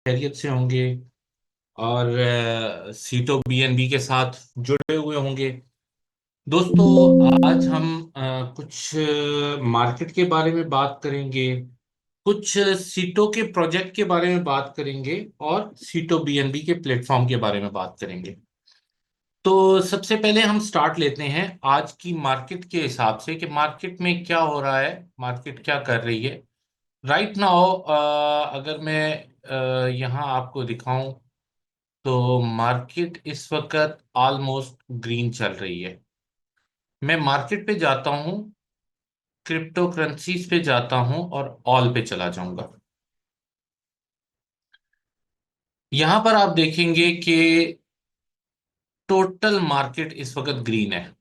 खैरियत से होंगे और सीटो बीएनबी के साथ जुड़े हुए होंगे। दोस्तों, आज हम कुछ मार्केट के बारे में बात करेंगे, कुछ सीटो के प्रोजेक्ट के बारे में बात करेंगे और सीटो बीएनबी के प्लेटफॉर्म के बारे में बात करेंगे। तो सबसे पहले हम स्टार्ट लेते हैं आज की मार्केट के हिसाब से कि मार्केट में क्या हो रहा है, मार्केट क्या कर रही है राइट नाउ। अगर मैं यहाँ आपको दिखाऊं तो मार्केट इस वक्त ऑलमोस्ट ग्रीन चल रही है। मैं मार्केट पे जाता हूँ, क्रिप्टो करेंसीज पे जाता हूँ और ऑल पे चला जाऊंगा। यहां पर आप देखेंगे कि टोटल मार्केट इस वक्त ग्रीन है।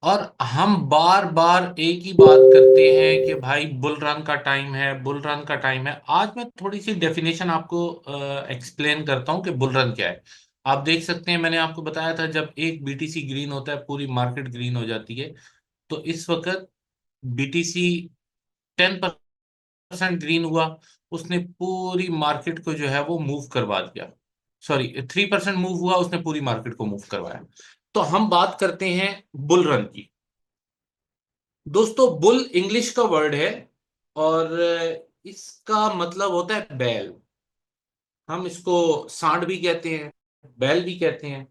और हम बार बार एक ही बात करते हैं कि भाई बुल रन का टाइम है, बुल रन का टाइम है। आज मैं थोड़ी सी डेफिनेशन आपको एक्सप्लेन करता हूं कि बुल रन क्या है। आप देख सकते हैं, मैंने आपको बताया था जब एक बीटीसी ग्रीन होता है पूरी मार्केट ग्रीन हो जाती है। तो इस वक्त बीटीसी 10% ग्रीन हुआ, उसने पूरी मार्केट को जो है वो मूव करवा दिया। सॉरी, 3% मूव हुआ, उसने पूरी मार्केट को मूव करवाया। तो हम बात करते हैं बुल रन की। दोस्तों, बुल इंग्लिश का वर्ड है और इसका मतलब होता है बैल। हम इसको सांड भी कहते हैं, बैल भी कहते हैं।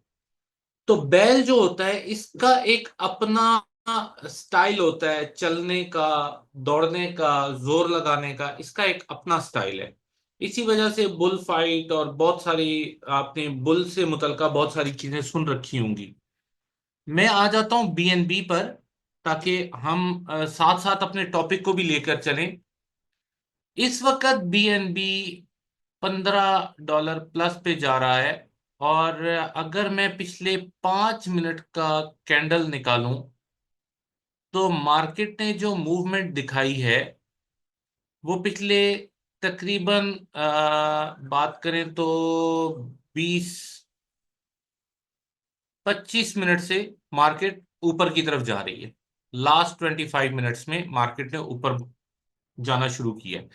तो बैल जो होता है इसका एक अपना स्टाइल होता है चलने का, दौड़ने का, जोर लगाने का, इसका एक अपना स्टाइल है। इसी वजह से बुल फाइट और बहुत सारी, आपने बुल से मुतलका बहुत सारी चीजें सुन रखी होंगी। मैं आ जाता हूं बीएनबी पर, ताकि हम साथ साथ अपने टॉपिक को भी लेकर चलें। इस वक्त बीएनबी $15 प्लस पे जा रहा है। और अगर मैं पिछले 5 मिनट का कैंडल निकालूं तो मार्केट ने जो मूवमेंट दिखाई है वो पिछले तकरीबन बात करें तो 20-25 मिनट से मार्केट ऊपर की तरफ जा रही है। लास्ट 25 मिनट्स में मार्केट ने ऊपर जाना शुरू किया है।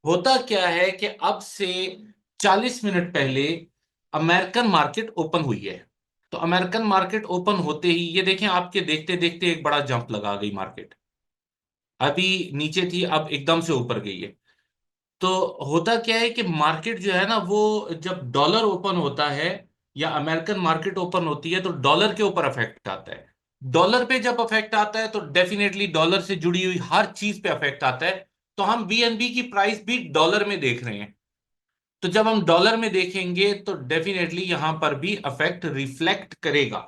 होता क्या है कि अब से 40 मिनट पहले अमेरिकन मार्केट ओपन हुई है। तो अमेरिकन मार्केट ओपन होते ही ये देखें, आपके देखते देखते एक बड़ा जंप लगा गई मार्केट। अभी नीचे थी, अब एकदम से ऊपर गई है। तो होता क्या है कि मार्केट जो है ना, वो जब डॉलर ओपन होता है या अमेरिकन मार्केट ओपन होती है तो डॉलर के ऊपर अफेक्ट आता है। डॉलर पे जब अफेक्ट आता है तो डेफिनेटली डॉलर से जुड़ी हुई हर चीज पे अफेक्ट आता है। तो हम बीएनबी की प्राइस भी डॉलर में देख रहे हैं। तो जब हम डॉलर में देखेंगे तो डेफिनेटली यहां पर भी अफेक्ट रिफ्लेक्ट करेगा।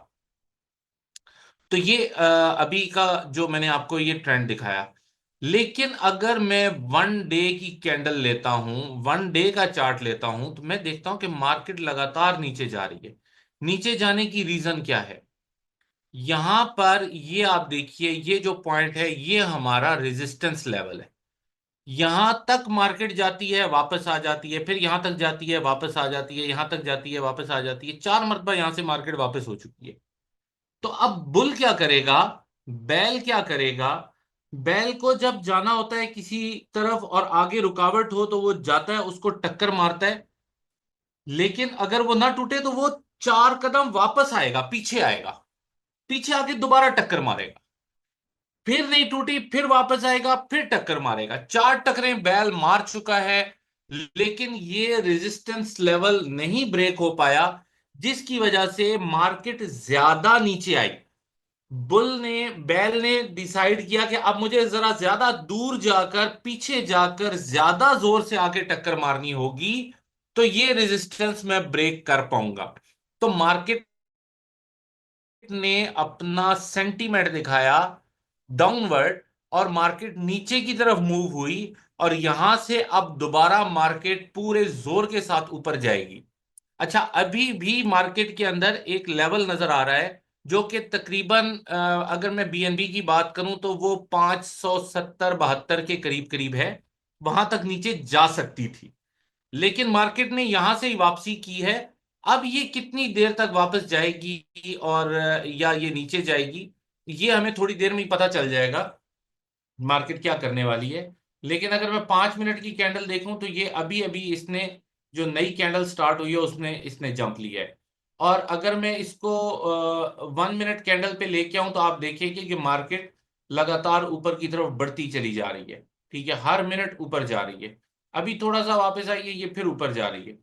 तो ये अभी का जो मैंने आपको ये ट्रेंड दिखाया। लेकिन अगर मैं वन डे की कैंडल लेता हूं, वन डे का चार्ट लेता हूं, तो मैं देखता हूं कि मार्केट लगातार नीचे जा रही है। नीचे जाने की रीजन क्या है? यहां पर ये आप देखिए, ये जो पॉइंट है ये हमारा रेजिस्टेंस लेवल है। यहां तक मार्केट जाती है, वापस आ जाती है, फिर यहां तक जाती है, वापस आ जाती है, यहां तक जाती है, वापस आ जाती है। 4 मरतबा यहां से मार्केट वापस हो चुकी है। तो अब बुल क्या करेगा, बैल क्या करेगा? बैल को जब जाना होता है किसी तरफ और आगे रुकावट हो तो वो जाता है, उसको टक्कर मारता है। लेकिन अगर वो ना टूटे तो वो 4 कदम वापस आएगा, पीछे आएगा, पीछे आके दोबारा टक्कर मारेगा। फिर नहीं टूटी, फिर वापस आएगा, फिर टक्कर मारेगा। 4 टक्करें बैल मार चुका है। लेकिन ये रेजिस्टेंस लेवल नहीं ब्रेक हो पाया, जिसकी वजह से मार्केट ज्यादा नीचे आई। बुल ने, बैल ने डिसाइड किया कि अब मुझे जरा ज्यादा दूर जाकर, पीछे जाकर ज्यादा जोर से आके टक्कर मारनी होगी, तो ये रेजिस्टेंस मैं ब्रेक कर पाऊंगा। तो मार्केट ने अपना सेंटीमेंट दिखाया डाउनवर्ड और मार्केट नीचे की तरफ मूव हुई। और यहां से अब दोबारा मार्केट पूरे जोर के साथ ऊपर जाएगी। अच्छा, अभी भी मार्केट के अंदर एक लेवल नजर आ रहा है जो कि तकरीबन अगर मैं बीएनबी की बात करूं तो वो 570-72 के करीब करीब है। वहां तक नीचे जा सकती थी, लेकिन मार्केट ने यहां से ही वापसी की है। अब ये कितनी देर तक वापस जाएगी और या ये नीचे जाएगी, ये हमें थोड़ी देर में ही पता चल जाएगा मार्केट क्या करने वाली है। लेकिन अगर मैं 5 मिनट की कैंडल देखूं तो ये अभी अभी इसने, जो नई कैंडल स्टार्ट हुई है उसने इसने जंप लिया है। और अगर मैं इसको 1 मिनट कैंडल पे लेके आऊं तो आप देखेंगे कि मार्केट लगातार ऊपर की तरफ बढ़ती चली जा रही है। ठीक है, हर मिनट ऊपर जा रही है। अभी थोड़ा सा वापस आई है, ये फिर ऊपर जा रही है।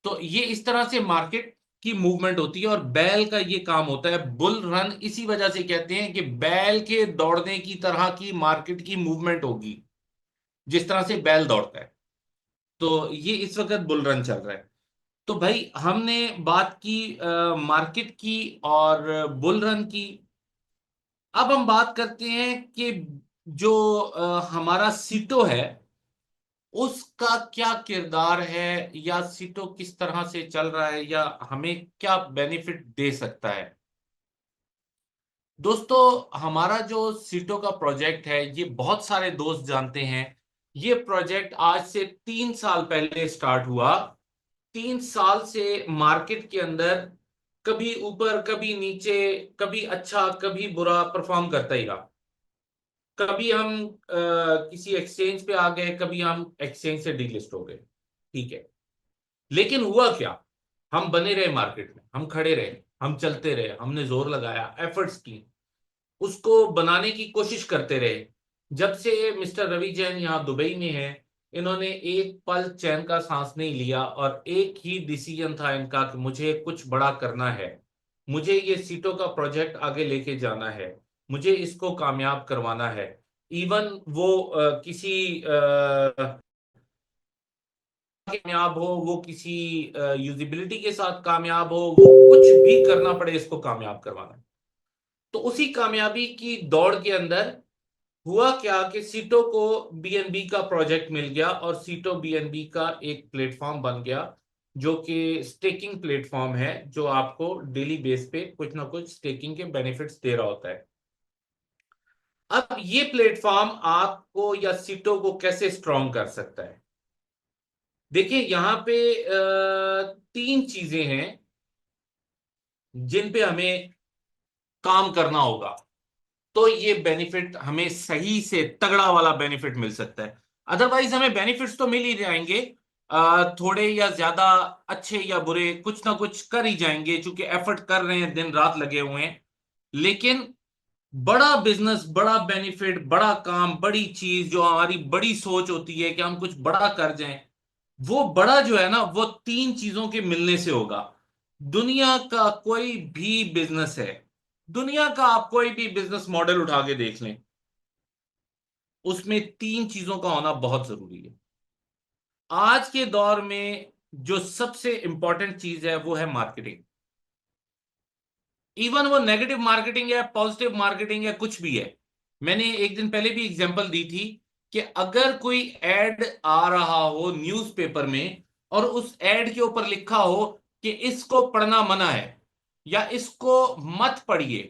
तो ये इस तरह से मार्केट की मूवमेंट होती है, और बैल का ये काम होता है। बुल रन इसी वजह से कहते हैं कि बैल के दौड़ने की तरह की मार्केट की मूवमेंट होगी, जिस तरह से बैल दौड़ता है। तो ये इस वक्त बुल रन चल रहा है। तो भाई हमने बात की मार्केट की और बुल रन की। अब हम बात करते हैं कि जो हमारा सीटो है उसका क्या किरदार है, या सीटो किस तरह से चल रहा है, या हमें क्या बेनिफिट दे सकता है। दोस्तों, हमारा जो सीटो का प्रोजेक्ट है ये बहुत सारे दोस्त जानते हैं। ये प्रोजेक्ट आज से 3 साल पहले स्टार्ट हुआ। 3 साल से मार्केट के अंदर कभी ऊपर कभी नीचे, कभी अच्छा कभी बुरा परफॉर्म करता ही रहा। कभी हम किसी एक्सचेंज पे आ गए, कभी हम एक्सचेंज से डीलिस्ट हो गए। ठीक है, लेकिन हुआ क्या? हम बने रहे मार्केट में, हम खड़े रहे, हम चलते रहे, हमने जोर लगाया, एफर्ट्स की, उसको बनाने की कोशिश करते रहे। जब से मिस्टर रवि जैन यहाँ दुबई में है, इन्होंने एक पल चैन का सांस नहीं लिया, और एक ही डिसीजन था इनका कि मुझे कुछ बड़ा करना है। मुझे ये सीटों का प्रोजेक्ट आगे लेके जाना है, मुझे इसको कामयाब करवाना है। इवन वो किसी कामयाब हो, वो किसी यूजिबिलिटी के साथ कामयाब हो, वो कुछ भी करना पड़े, इसको कामयाब करवाना है। तो उसी कामयाबी की दौड़ के अंदर हुआ क्या कि सीटो को बीएनबी का प्रोजेक्ट मिल गया, और सीटो बीएनबी का एक प्लेटफॉर्म बन गया, जो कि स्टेकिंग प्लेटफॉर्म है, जो आपको डेली बेस पे कुछ ना कुछ स्टेकिंग के बेनिफिट्स दे रहा होता है। अब ये प्लेटफॉर्म आपको या सीटो को कैसे स्ट्रॉन्ग कर सकता है? देखिए, यहां पे 3 चीजें हैं जिन पे हमें काम करना होगा, तो ये बेनिफिट हमें सही से तगड़ा वाला बेनिफिट मिल सकता है। अदरवाइज हमें बेनिफिट्स तो मिल ही जाएंगे, थोड़े या ज्यादा, अच्छे या बुरे, कुछ ना कुछ कर ही जाएंगे, क्योंकि एफर्ट कर रहे हैं, दिन रात लगे हुए हैं। लेकिन बड़ा बिजनेस, बड़ा बेनिफिट, बड़ा काम, बड़ी चीज, जो हमारी बड़ी सोच होती है कि हम कुछ बड़ा कर जाएं, वो बड़ा जो है ना, वो 3 चीजों के मिलने से होगा। दुनिया का कोई भी बिजनेस है, दुनिया का आप कोई भी बिजनेस मॉडल उठा के देख लें, उसमें 3 चीजों का होना बहुत जरूरी है। आज के दौर में जो सबसे इंपॉर्टेंट चीज है वो है मार्केटिंग। इवन वो नेगेटिव मार्केटिंग है, पॉजिटिव मार्केटिंग है, कुछ भी है। मैंने एक दिन पहले भी एग्जांपल दी थी कि अगर कोई एड आ रहा हो न्यूज़पेपर में, और उस एड के ऊपर लिखा हो कि इसको पढ़ना मना है, या इसको मत पढ़िए,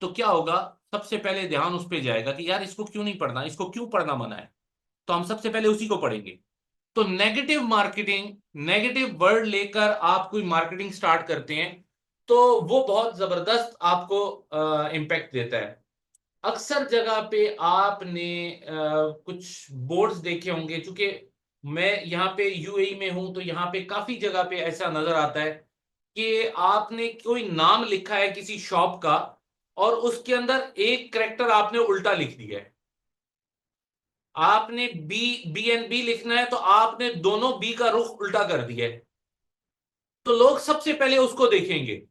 तो क्या होगा? सबसे पहले ध्यान उस पर जाएगा कि यार इसको क्यों नहीं पढ़ना, इसको क्यों पढ़ना मना है। तो हम सबसे पहले उसी को पढ़ेंगे। तो नेगेटिव मार्केटिंग, नेगेटिव वर्ड लेकर आप कोई मार्केटिंग स्टार्ट करते हैं, तो वो बहुत जबरदस्त आपको इम्पैक्ट देता है। अक्सर जगह पे आपने कुछ बोर्ड्स देखे होंगे, क्योंकि मैं यहाँ पे यूएई में हूं, तो यहाँ पे काफी जगह पे ऐसा नजर आता है कि आपने कोई नाम लिखा है किसी शॉप का, और उसके अंदर एक करेक्टर आपने उल्टा लिख दिया है। आपने बी बी एन बी लिखना है, तो आपने दोनों बी का रुख उल्टा कर दिया है। तो लोग सबसे पहले उसको देखेंगे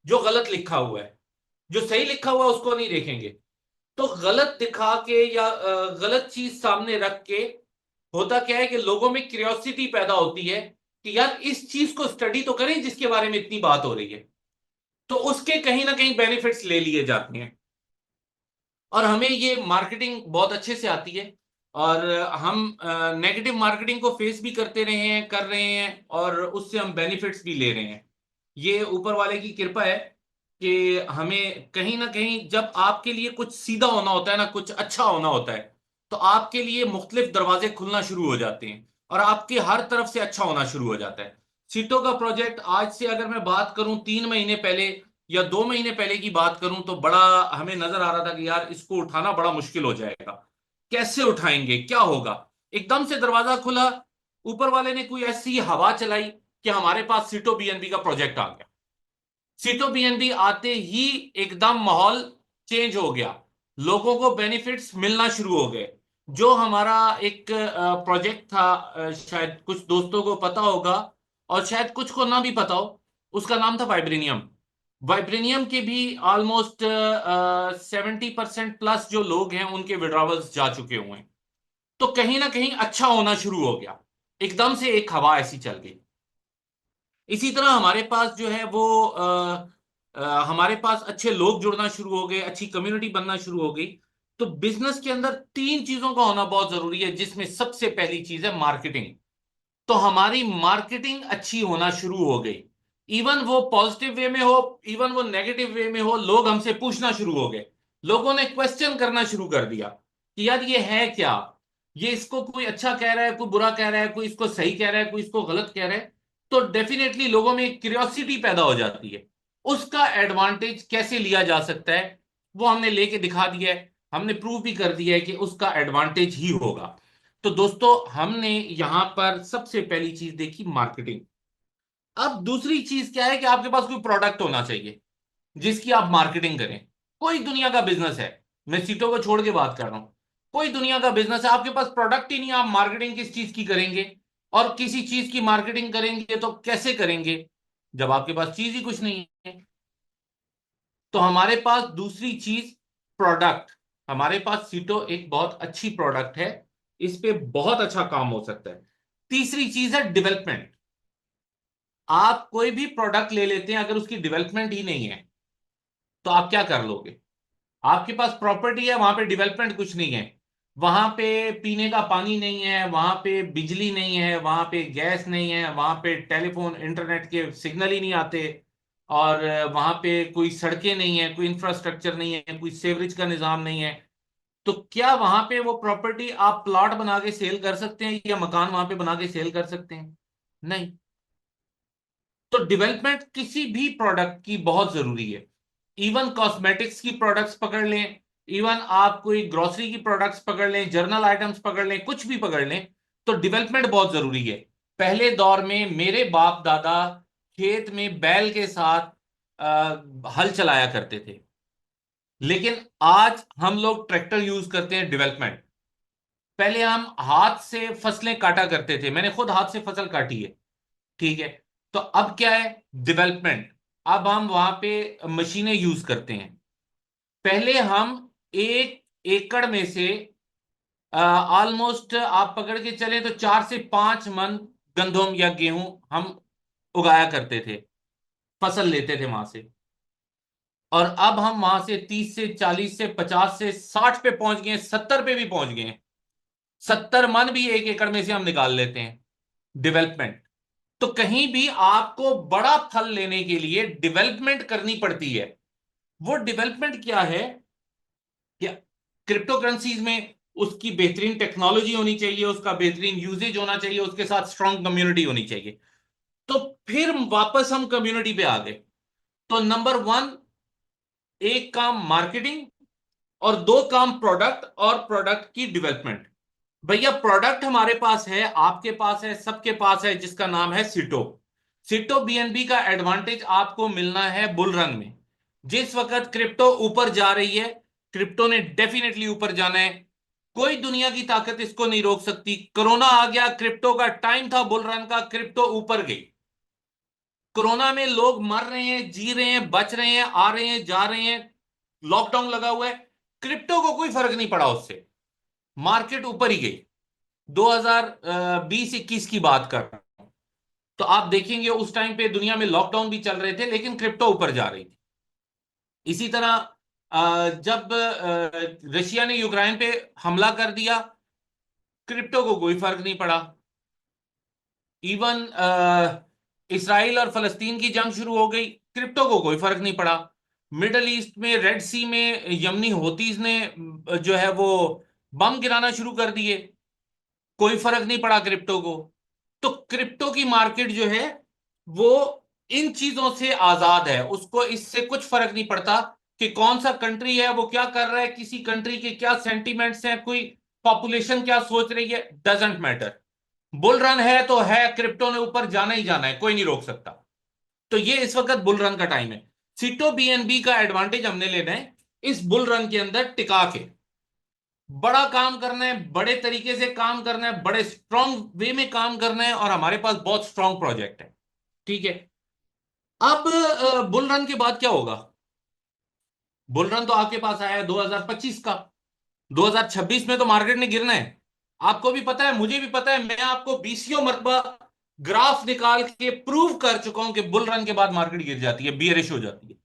जो गलत लिखा हुआ है, जो सही लिखा हुआ है उसको नहीं देखेंगे। तो गलत दिखा के या गलत चीज सामने रख के होता क्या है कि लोगों में क्यूरियोसिटी पैदा होती है कि यार इस चीज को स्टडी तो करें जिसके बारे में इतनी बात हो रही है। तो उसके कहीं ना कहीं बेनिफिट्स ले लिए जाते हैं, और हमें ये मार्केटिंग बहुत अच्छे से आती है। और हम नेगेटिव मार्केटिंग को फेस भी करते रहे हैं, कर रहे हैं, और उससे हम बेनिफिट्स भी ले रहे हैं। ये ऊपर वाले की कृपा है कि हमें कहीं ना कहीं, जब आपके लिए कुछ सीधा होना होता है ना, कुछ अच्छा होना होता है, तो आपके लिए मुख्तलिफ दरवाजे खुलना शुरू हो जाते हैं, और आपके हर तरफ से अच्छा होना शुरू हो जाता है। सीटों का प्रोजेक्ट आज से अगर मैं बात करूं 3 महीने पहले या 2 महीने पहले की बात करूं, तो बड़ा हमें नजर आ रहा था कि यार इसको उठाना बड़ा मुश्किल हो जाएगा। कैसे उठाएंगे, क्या होगा। एकदम से दरवाजा खुला, ऊपर वाले ने कोई ऐसी हवा चलाई कि हमारे पास सीटो बीएनबी का प्रोजेक्ट आ गया। सीटो बीएनबी आते ही एकदम माहौल चेंज हो गया, लोगों को बेनिफिट्स मिलना शुरू हो गए। जो हमारा एक प्रोजेक्ट था, शायद कुछ दोस्तों को पता होगा और शायद कुछ को ना भी पता हो, उसका नाम था वाइब्रेनियम। वाइब्रेनियम के भी ऑलमोस्ट 70% प्लस जो लोग हैं उनके विड्रॉवल्स जा चुके हुए हैं। तो कहीं ना कहीं अच्छा होना शुरू हो गया, एकदम से एक हवा ऐसी चल गई। इसी तरह हमारे पास जो है वो हमारे पास अच्छे लोग जुड़ना शुरू हो गए, अच्छी कम्युनिटी बनना शुरू हो गई। तो बिजनेस के अंदर तीन चीजों का होना बहुत जरूरी है, जिसमें सबसे पहली चीज है मार्केटिंग। तो हमारी मार्केटिंग अच्छी होना शुरू हो गई। इवन वो पॉजिटिव वे में हो, इवन वो नेगेटिव वे में हो, लोग हमसे पूछना शुरू हो गए। लोगों ने क्वेश्चन करना शुरू कर दिया कि यार ये है क्या, ये इसको कोई अच्छा कह रहा है, कोई बुरा कह रहा है, कोई इसको सही कह रहा है, कोई इसको गलत कह रहा है। तो डेफिनेटली लोगों में एक क्यूरियोसिटी पैदा हो जाती है। उसका एडवांटेज कैसे लिया जा सकता है, वो हमने लेके दिखा दिया है। हमने प्रूव भी कर दिया है कि उसका एडवांटेज ही होगा। तो दोस्तों, हमने यहां पर सबसे पहली चीज देखी मार्केटिंग। अब दूसरी चीज क्या है कि आपके पास कोई प्रोडक्ट होना चाहिए जिसकी आप मार्केटिंग करें। कोई दुनिया का बिजनेस है, मैं सीटों को छोड़ के बात कर रहा हूं, कोई दुनिया का बिजनेस है, आपके पास प्रोडक्ट ही नहीं, आप मार्केटिंग किस चीज की करेंगे। और किसी चीज की मार्केटिंग करेंगे तो कैसे करेंगे, जब आपके पास चीज ही कुछ नहीं है। तो हमारे पास दूसरी चीज प्रोडक्ट, हमारे पास सीटो एक बहुत अच्छी प्रोडक्ट है, इस पे बहुत अच्छा काम हो सकता है। तीसरी चीज है डेवलपमेंट। आप कोई भी प्रोडक्ट ले लेते हैं, अगर उसकी डेवलपमेंट ही नहीं है तो आप क्या कर लोगे। आपके पास प्रॉपर्टी है, वहां पे डेवलपमेंट कुछ नहीं है, वहां पे पीने का पानी नहीं है, वहां पे बिजली नहीं है, वहां पे गैस नहीं है, वहां पे टेलीफोन इंटरनेट के सिग्नल ही नहीं आते, और वहां पे कोई सड़कें नहीं है, कोई इंफ्रास्ट्रक्चर नहीं है, कोई सेवरेज का निजाम नहीं है। तो क्या वहां पे वो प्रॉपर्टी आप प्लॉट बना के सेल कर सकते हैं, या मकान वहां पे बना के सेल कर सकते हैं? नहीं। तो डेवलपमेंट किसी भी प्रोडक्ट की बहुत जरूरी है। इवन कॉस्मेटिक्स की प्रोडक्ट्स पकड़ लें, इवन आप कोई ग्रोसरी की प्रोडक्ट्स पकड़ लें, जर्नल आइटम्स पकड़ लें, कुछ भी पकड़ लें, तो डेवलपमेंट बहुत जरूरी है। पहले दौर में मेरे बाप दादा खेत में बैल के साथ हल चलाया करते थे, लेकिन आज हम लोग ट्रैक्टर यूज करते हैं डेवलपमेंट। पहले हम हाथ से फसलें काटा करते थे, मैंने खुद हाथ से फसल काटी है, ठीक है। तो अब क्या है, डेवलपमेंट। अब हम वहां पे मशीनें यूज करते हैं। पहले हम 1 एकड़ में से ऑलमोस्ट आप पकड़ के चले तो 4 से 5 मन गंदम या गेहूं हम उगाया करते थे, फसल लेते थे वहां से। और अब हम वहां से 30 से 40 से 50 से 60 पे पहुंच गए हैं, 70 पे भी पहुंच गए हैं। 70 मन भी 1 एकड़ में से हम निकाल लेते हैं। डेवलपमेंट। तो कहीं भी आपको बड़ा फल लेने के लिए डेवलपमेंट करनी पड़ती है। वो डेवलपमेंट क्या है, कि क्रिप्टो करेंसीज में उसकी बेहतरीन टेक्नोलॉजी होनी चाहिए, उसका बेहतरीन यूजेज होना चाहिए, उसके साथ स्ट्रांग कम्युनिटी होनी चाहिए। तो फिर वापस हम कम्युनिटी पे आ गए। तो नंबर 1, एक काम मार्केटिंग, और 2 काम प्रोडक्ट और प्रोडक्ट की डेवलपमेंट। भैया प्रोडक्ट हमारे पास है, आपके पास है, सबके पास है, जिसका नाम है सिटो। सिटो बीएनबी का एडवांटेज आपको मिलना है बुल रन में। जिस वक्त क्रिप्टो ऊपर जा रही है, क्रिप्टो ने डेफिनेटली ऊपर जाना है, कोई दुनिया की ताकत इसको नहीं रोक सकती। कोरोना आ गया, क्रिप्टो का टाइम था बुल रन का, क्रिप्टो ऊपर गई। कोरोना में लोग मर रहे हैं, जी रहे हैं, बच रहे हैं, आ रहे हैं, जा रहे हैं, लॉकडाउन लगा हुआ है, क्रिप्टो को कोई फर्क नहीं पड़ा उससे, मार्केट ऊपर ही गई। 2020-21 की बात कर रहा हूं। तो आप देखेंगे उस टाइम पे दुनिया में लॉकडाउन भी चल रहे थे, लेकिन क्रिप्टो ऊपर जा रही थी। इसी तरह जब रशिया ने यूक्रेन पे हमला कर दिया, क्रिप्टो को कोई फर्क नहीं पड़ा। इवन इसराइल और फलस्तीन की जंग शुरू हो गई, क्रिप्टो को कोई फर्क नहीं पड़ा। मिडल ईस्ट में रेड सी में यमनी होतीज ने जो है वो बम गिराना शुरू कर दिए, कोई फर्क नहीं पड़ा क्रिप्टो को। तो क्रिप्टो की मार्केट जो है वो इन चीजों से आजाद है, उसको इससे कुछ फर्क नहीं पड़ता कि कौन सा कंट्री है वो क्या कर रहा है, किसी कंट्री के क्या सेंटिमेंट्स हैं, कोई पॉपुलेशन क्या सोच रही है, डजेंट मैटर। बुल रन है तो है, क्रिप्टो ने ऊपर जाना ही जाना है, कोई नहीं रोक सकता। तो ये इस वक्त बुल रन का टाइम है। सीटो बीएनबी का एडवांटेज हमने लेना है इस बुल रन के अंदर टिका के। बड़ा काम करना है, बड़े तरीके से काम करना है, बड़े स्ट्रांग वे में काम करना है, और हमारे पास बहुत स्ट्रांग प्रोजेक्ट है। ठीक है। अब बुल रन के बाद क्या होगा? बुल रन तो आपके पास आया है 2025 का। 2026 में तो मार्केट ने गिरना है। आपको भी पता है, मुझे भी पता है, मैं आपको बीसियों मरतबा ग्राफ निकाल के प्रूव कर चुका हूं कि बुल रन के बाद मार्केट गिर जाती है, बियरिश हो जाती है।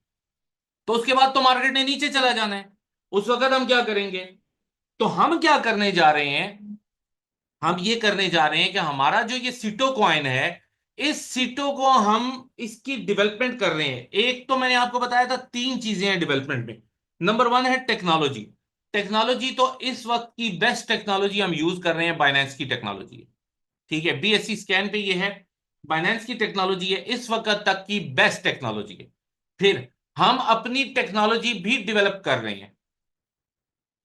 तो उसके बाद तो मार्केट ने नीचे चला जाना है। उस वक्त हम क्या करेंगे? तो हम क्या करने जा रहे हैं? हम ये करने जा रहे हैं कि हमारा जो ये सीटो कॉइन है, इस सीटो को हम इसकी डेवलपमेंट कर रहे हैं। एक तो मैंने आपको बताया था तीन चीजें हैं डेवलपमेंट में। नंबर वन है टेक्नोलॉजी। टेक्नोलॉजी तो इस वक्त की बेस्ट टेक्नोलॉजी हम यूज कर रहे हैं, बाइनेंस की टेक्नोलॉजी। ठीक है, बीएससी स्कैन पे ये है, बाइनेंस की टेक्नोलॉजी है, इस वक्त तक की बेस्ट टेक्नोलॉजी है। फिर हम अपनी टेक्नोलॉजी भी डेवलप कर रहे हैं,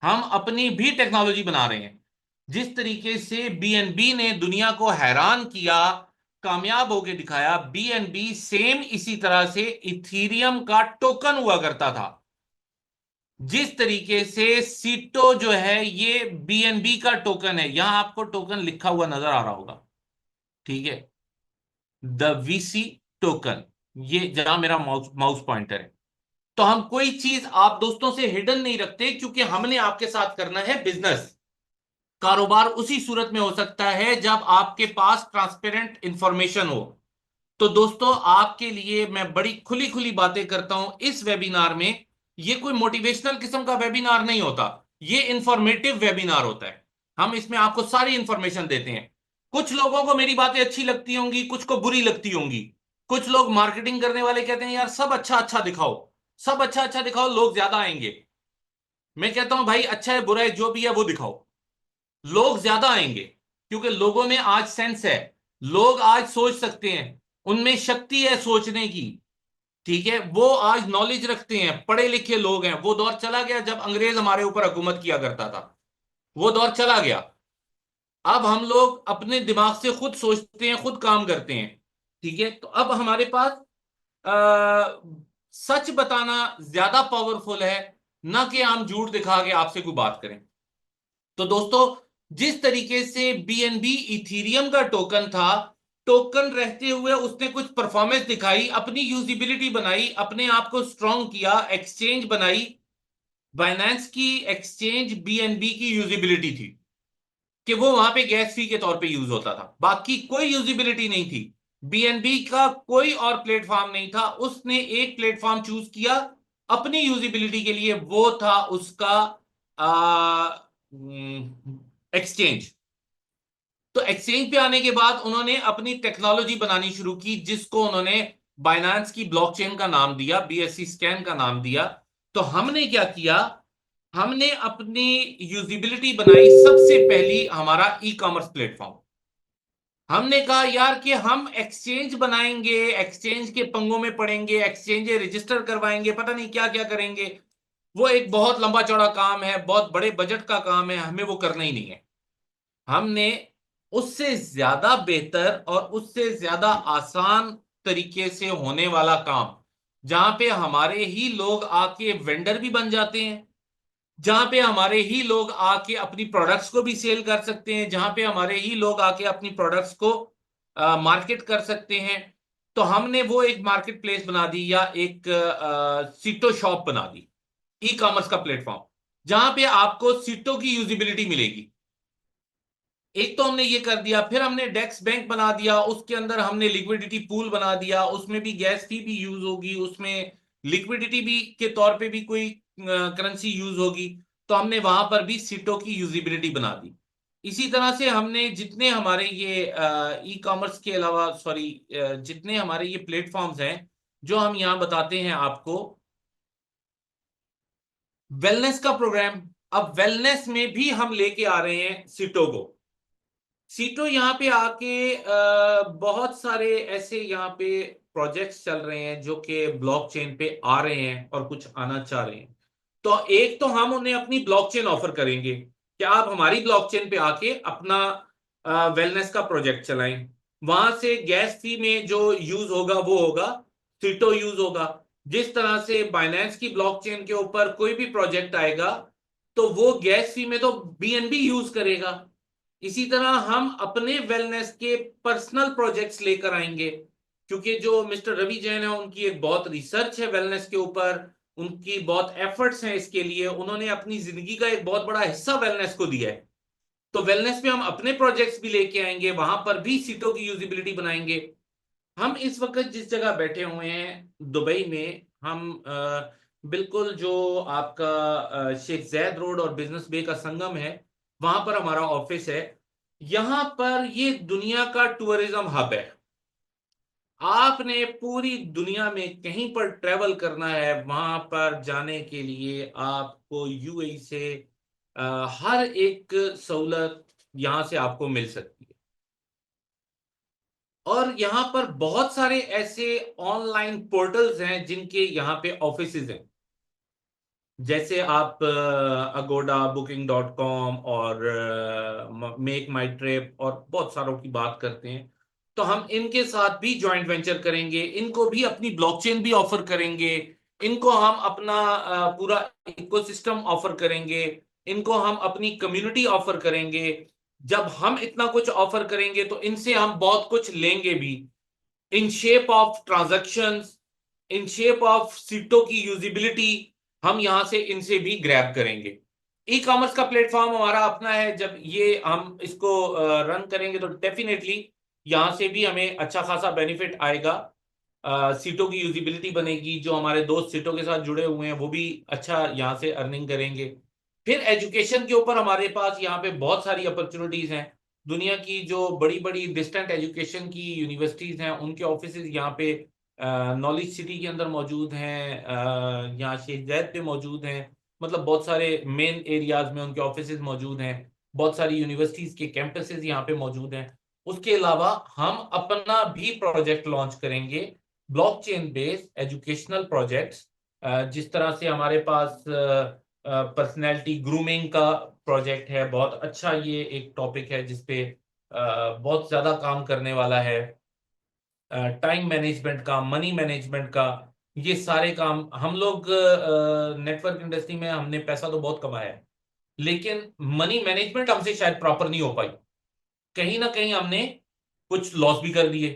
हम अपनी भी टेक्नोलॉजी बना रहे हैं। जिस तरीके से बीएनबी ने दुनिया को हैरान किया, कामयाब होके दिखाया, बीएनबी सेम इसी तरह से इथीरियम का टोकन हुआ करता था। जिस तरीके से सीटो जो है ये बीएनबी का टोकन है, यहां आपको टोकन लिखा हुआ नजर आ रहा होगा। ठीक है, द वीसी टोकन, ये जहां मेरा माउस माउस पॉइंटर है। तो हम कोई चीज आप दोस्तों से हिडन नहीं रखते, क्योंकि हमने आपके साथ करना है बिजनेस। कारोबार उसी सूरत में हो सकता है जब आपके पास ट्रांसपेरेंट इंफॉर्मेशन हो। तो दोस्तों, आपके लिए मैं बड़ी खुली खुली बातें करता हूं इस वेबिनार में। ये कोई मोटिवेशनल किस्म का वेबिनार नहीं होता, ये इंफॉर्मेटिव वेबिनार होता है। हम इसमें आपको सारी इंफॉर्मेशन देते हैं। कुछ लोगों को मेरी बातें अच्छी लगती होंगी, कुछ को बुरी लगती होंगी। कुछ लोग मार्केटिंग करने वाले कहते हैं यार सब अच्छा अच्छा दिखाओ, सब अच्छा अच्छा दिखाओ, लोग ज्यादा आएंगे। मैं कहता हूं भाई अच्छा है बुरा है जो भी है वो दिखाओ, लोग ज्यादा आएंगे। क्योंकि लोगों में आज सेंस है, लोग आज सोच सकते हैं, उनमें शक्ति है सोचने की। ठीक है, वो आज नॉलेज रखते हैं, पढ़े लिखे लोग हैं। वो दौर चला गया जब अंग्रेज हमारे ऊपर हुकूमत किया करता था, वो दौर चला गया। अब हम लोग अपने दिमाग से खुद सोचते हैं, खुद काम करते हैं। ठीक है, तो अब हमारे पास आ, सच बताना ज्यादा पावरफुल है, ना कि हम झूठ दिखा के आपसे कोई बात करें। तो दोस्तों, जिस तरीके से बीएनबी इथीरियम का टोकन था, टोकन रहते हुए उसने कुछ परफॉर्मेंस दिखाई, अपनी यूजिबिलिटी बनाई, अपने आप को स्ट्रांग किया, एक्सचेंज बनाई। बाइनेंस की एक्सचेंज बीएनबी की यूजिबिलिटी थी कि वो वहां पे गैस फी के तौर पे यूज होता था, बाकी कोई यूजिबिलिटी नहीं थी। बीएनबी का कोई और प्लेटफॉर्म नहीं था, उसने एक प्लेटफॉर्म चूज किया अपनी यूजिबिलिटी के लिए, वो था उसका एक्सचेंज। तो एक्सचेंज पे आने के बाद उन्होंने अपनी टेक्नोलॉजी बनानी शुरू की, जिसको उन्होंने बाइनेंस की ब्लॉकचेन का नाम दिया, बीएससी स्कैन का नाम दिया। तो हमने क्या किया? हमने अपनी यूजिबिलिटी बनाई सबसे पहली हमारा ई कॉमर्स प्लेटफॉर्म। हमने कहा यार कि हम एक्सचेंज बनाएंगे, एक्सचेंज के पंगों में पड़ेंगे, एक्सचेंज रजिस्टर करवाएंगे, पता नहीं क्या क्या करेंगे। वो एक बहुत लंबा चौड़ा काम है, बहुत बड़े बजट का काम है, हमें वो करना ही नहीं है। हमने उससे ज्यादा बेहतर और उससे ज्यादा आसान तरीके से होने वाला काम, जहां पे हमारे ही लोग आके वेंडर भी बन जाते हैं, जहां पे हमारे ही लोग आके अपनी प्रोडक्ट्स को भी सेल कर सकते हैं, जहां पे हमारे ही लोग आके अपनी प्रोडक्ट्स को मार्केट कर सकते हैं। तो हमने वो एक मार्केट प्लेस बना दी, या एक सीटो शॉप बना दी, ई कॉमर्स का प्लेटफॉर्म, जहां पे आपको सीटो की यूजिबिलिटी मिलेगी। एक तो हमने ये कर दिया, फिर हमने डेक्स बैंक बना दिया, उसके अंदर हमने लिक्विडिटी पूल बना दिया, उसमें भी गैस फी भी यूज होगी, उसमें लिक्विडिटी भी के तौर पे भी कोई करेंसी यूज होगी। तो हमने वहां पर भी सीटो की यूजिबिलिटी बना दी। इसी तरह से हमने जितने हमारे ये ई कॉमर्स के अलावा, सॉरी, जितने हमारे ये प्लेटफॉर्म्स हैं जो हम यहाँ बताते हैं आपको, वेलनेस का प्रोग्राम, अब वेलनेस में भी हम लेके आ रहे हैं सीटो को। सीटो यहाँ पे आके बहुत सारे ऐसे यहाँ पे प्रोजेक्ट्स चल रहे हैं जो कि ब्लॉकचेन पे आ रहे हैं और कुछ आना चाह रहे हैं। तो एक तो हम उन्हें अपनी ब्लॉकचेन ऑफर करेंगे, कि आप हमारी ब्लॉकचेन पे आके अपना वेलनेस का प्रोजेक्ट चलाएं। वहां से गैस फी में जो यूज होगा वो होगा सीटो यूज होगा। जिस तरह से बाइनेंस की ब्लॉकचेन के ऊपर कोई भी प्रोजेक्ट आएगा तो वो गैस फी में तो बीएनबी यूज करेगा। इसी तरह हम अपने वेलनेस के पर्सनल प्रोजेक्ट्स लेकर आएंगे, क्योंकि जो मिस्टर रवि जैन है उनकी एक बहुत रिसर्च है वेलनेस के ऊपर, उनकी बहुत एफर्ट्स हैं इसके लिए, उन्होंने अपनी जिंदगी का एक बहुत बड़ा हिस्सा वेलनेस को दिया है। तो वेलनेस में हम अपने प्रोजेक्ट्स भी लेके आएंगे, वहां पर भी सीटों की यूजिबिलिटी बनाएंगे। हम इस वक्त जिस जगह बैठे हुए हैं दुबई में, हम बिल्कुल जो आपका शेख जायद रोड और बिजनेस बे का संगम है वहां पर हमारा ऑफिस है। यहां पर ये दुनिया का टूरिज्म हब है। आपने पूरी दुनिया में कहीं पर ट्रेवल करना है, वहां पर जाने के लिए आपको यूएई से हर एक सहूलत यहां से आपको मिल सकती है। और यहाँ पर बहुत सारे ऐसे ऑनलाइन पोर्टल्स हैं जिनके यहाँ पे ऑफिसेज हैं। जैसे आप अगोडा, Booking.com और मेक माई ट्रिप और बहुत सारों की बात करते हैं। तो हम इनके साथ भी जॉइंट वेंचर करेंगे, इनको भी अपनी ब्लॉकचेन भी ऑफर करेंगे, इनको हम अपना पूरा इकोसिस्टम ऑफर करेंगे, इनको हम अपनी कम्युनिटी ऑफर करेंगे। जब हम इतना कुछ ऑफर करेंगे तो इनसे हम बहुत कुछ लेंगे भी, in shape of transactions, in shape of सीटों की यूजिबिलिटी। हम यहां से इनसे भी ग्रैब करेंगे। ई कॉमर्स का प्लेटफॉर्म हमारा अपना है, जब ये हम इसको रन करेंगे तो डेफिनेटली यहां से भी हमें अच्छा खासा बेनिफिट आएगा। सीटों की यूजिबिलिटी बनेगी, जो हमारे दोस्त सीटों के साथ जुड़े हुए हैं वो भी अच्छा यहाँ से अर्निंग करेंगे। फिर एजुकेशन के ऊपर हमारे पास यहाँ पे बहुत सारी अपॉर्चुनिटीज हैं। दुनिया की जो बड़ी बड़ी डिस्टेंट एजुकेशन की यूनिवर्सिटीज हैं उनके ऑफिसेज यहाँ पे नॉलेज सिटी के अंदर मौजूद हैं, यहाँ शेख जायद पे मौजूद हैं। मतलब बहुत सारे मेन एरियाज में उनके ऑफिसेज मौजूद हैं, बहुत सारी यूनिवर्सिटीज के कैंपसेज यहाँ पे मौजूद हैं। उसके अलावा हम अपना भी प्रोजेक्ट लॉन्च करेंगे, ब्लॉकचेन बेस्ड एजुकेशनल प्रोजेक्ट्स। जिस तरह से हमारे पास पर्सनैलिटी ग्रूमिंग का प्रोजेक्ट है, बहुत अच्छा ये एक टॉपिक है जिसपे बहुत ज्यादा काम करने वाला है। टाइम मैनेजमेंट का, मनी मैनेजमेंट का, ये सारे काम हम लोग नेटवर्क इंडस्ट्री में हमने पैसा तो बहुत कमाया है, लेकिन मनी मैनेजमेंट हमसे शायद प्रॉपर नहीं हो पाई। कहीं ना कहीं हमने कुछ लॉस भी कर दिए,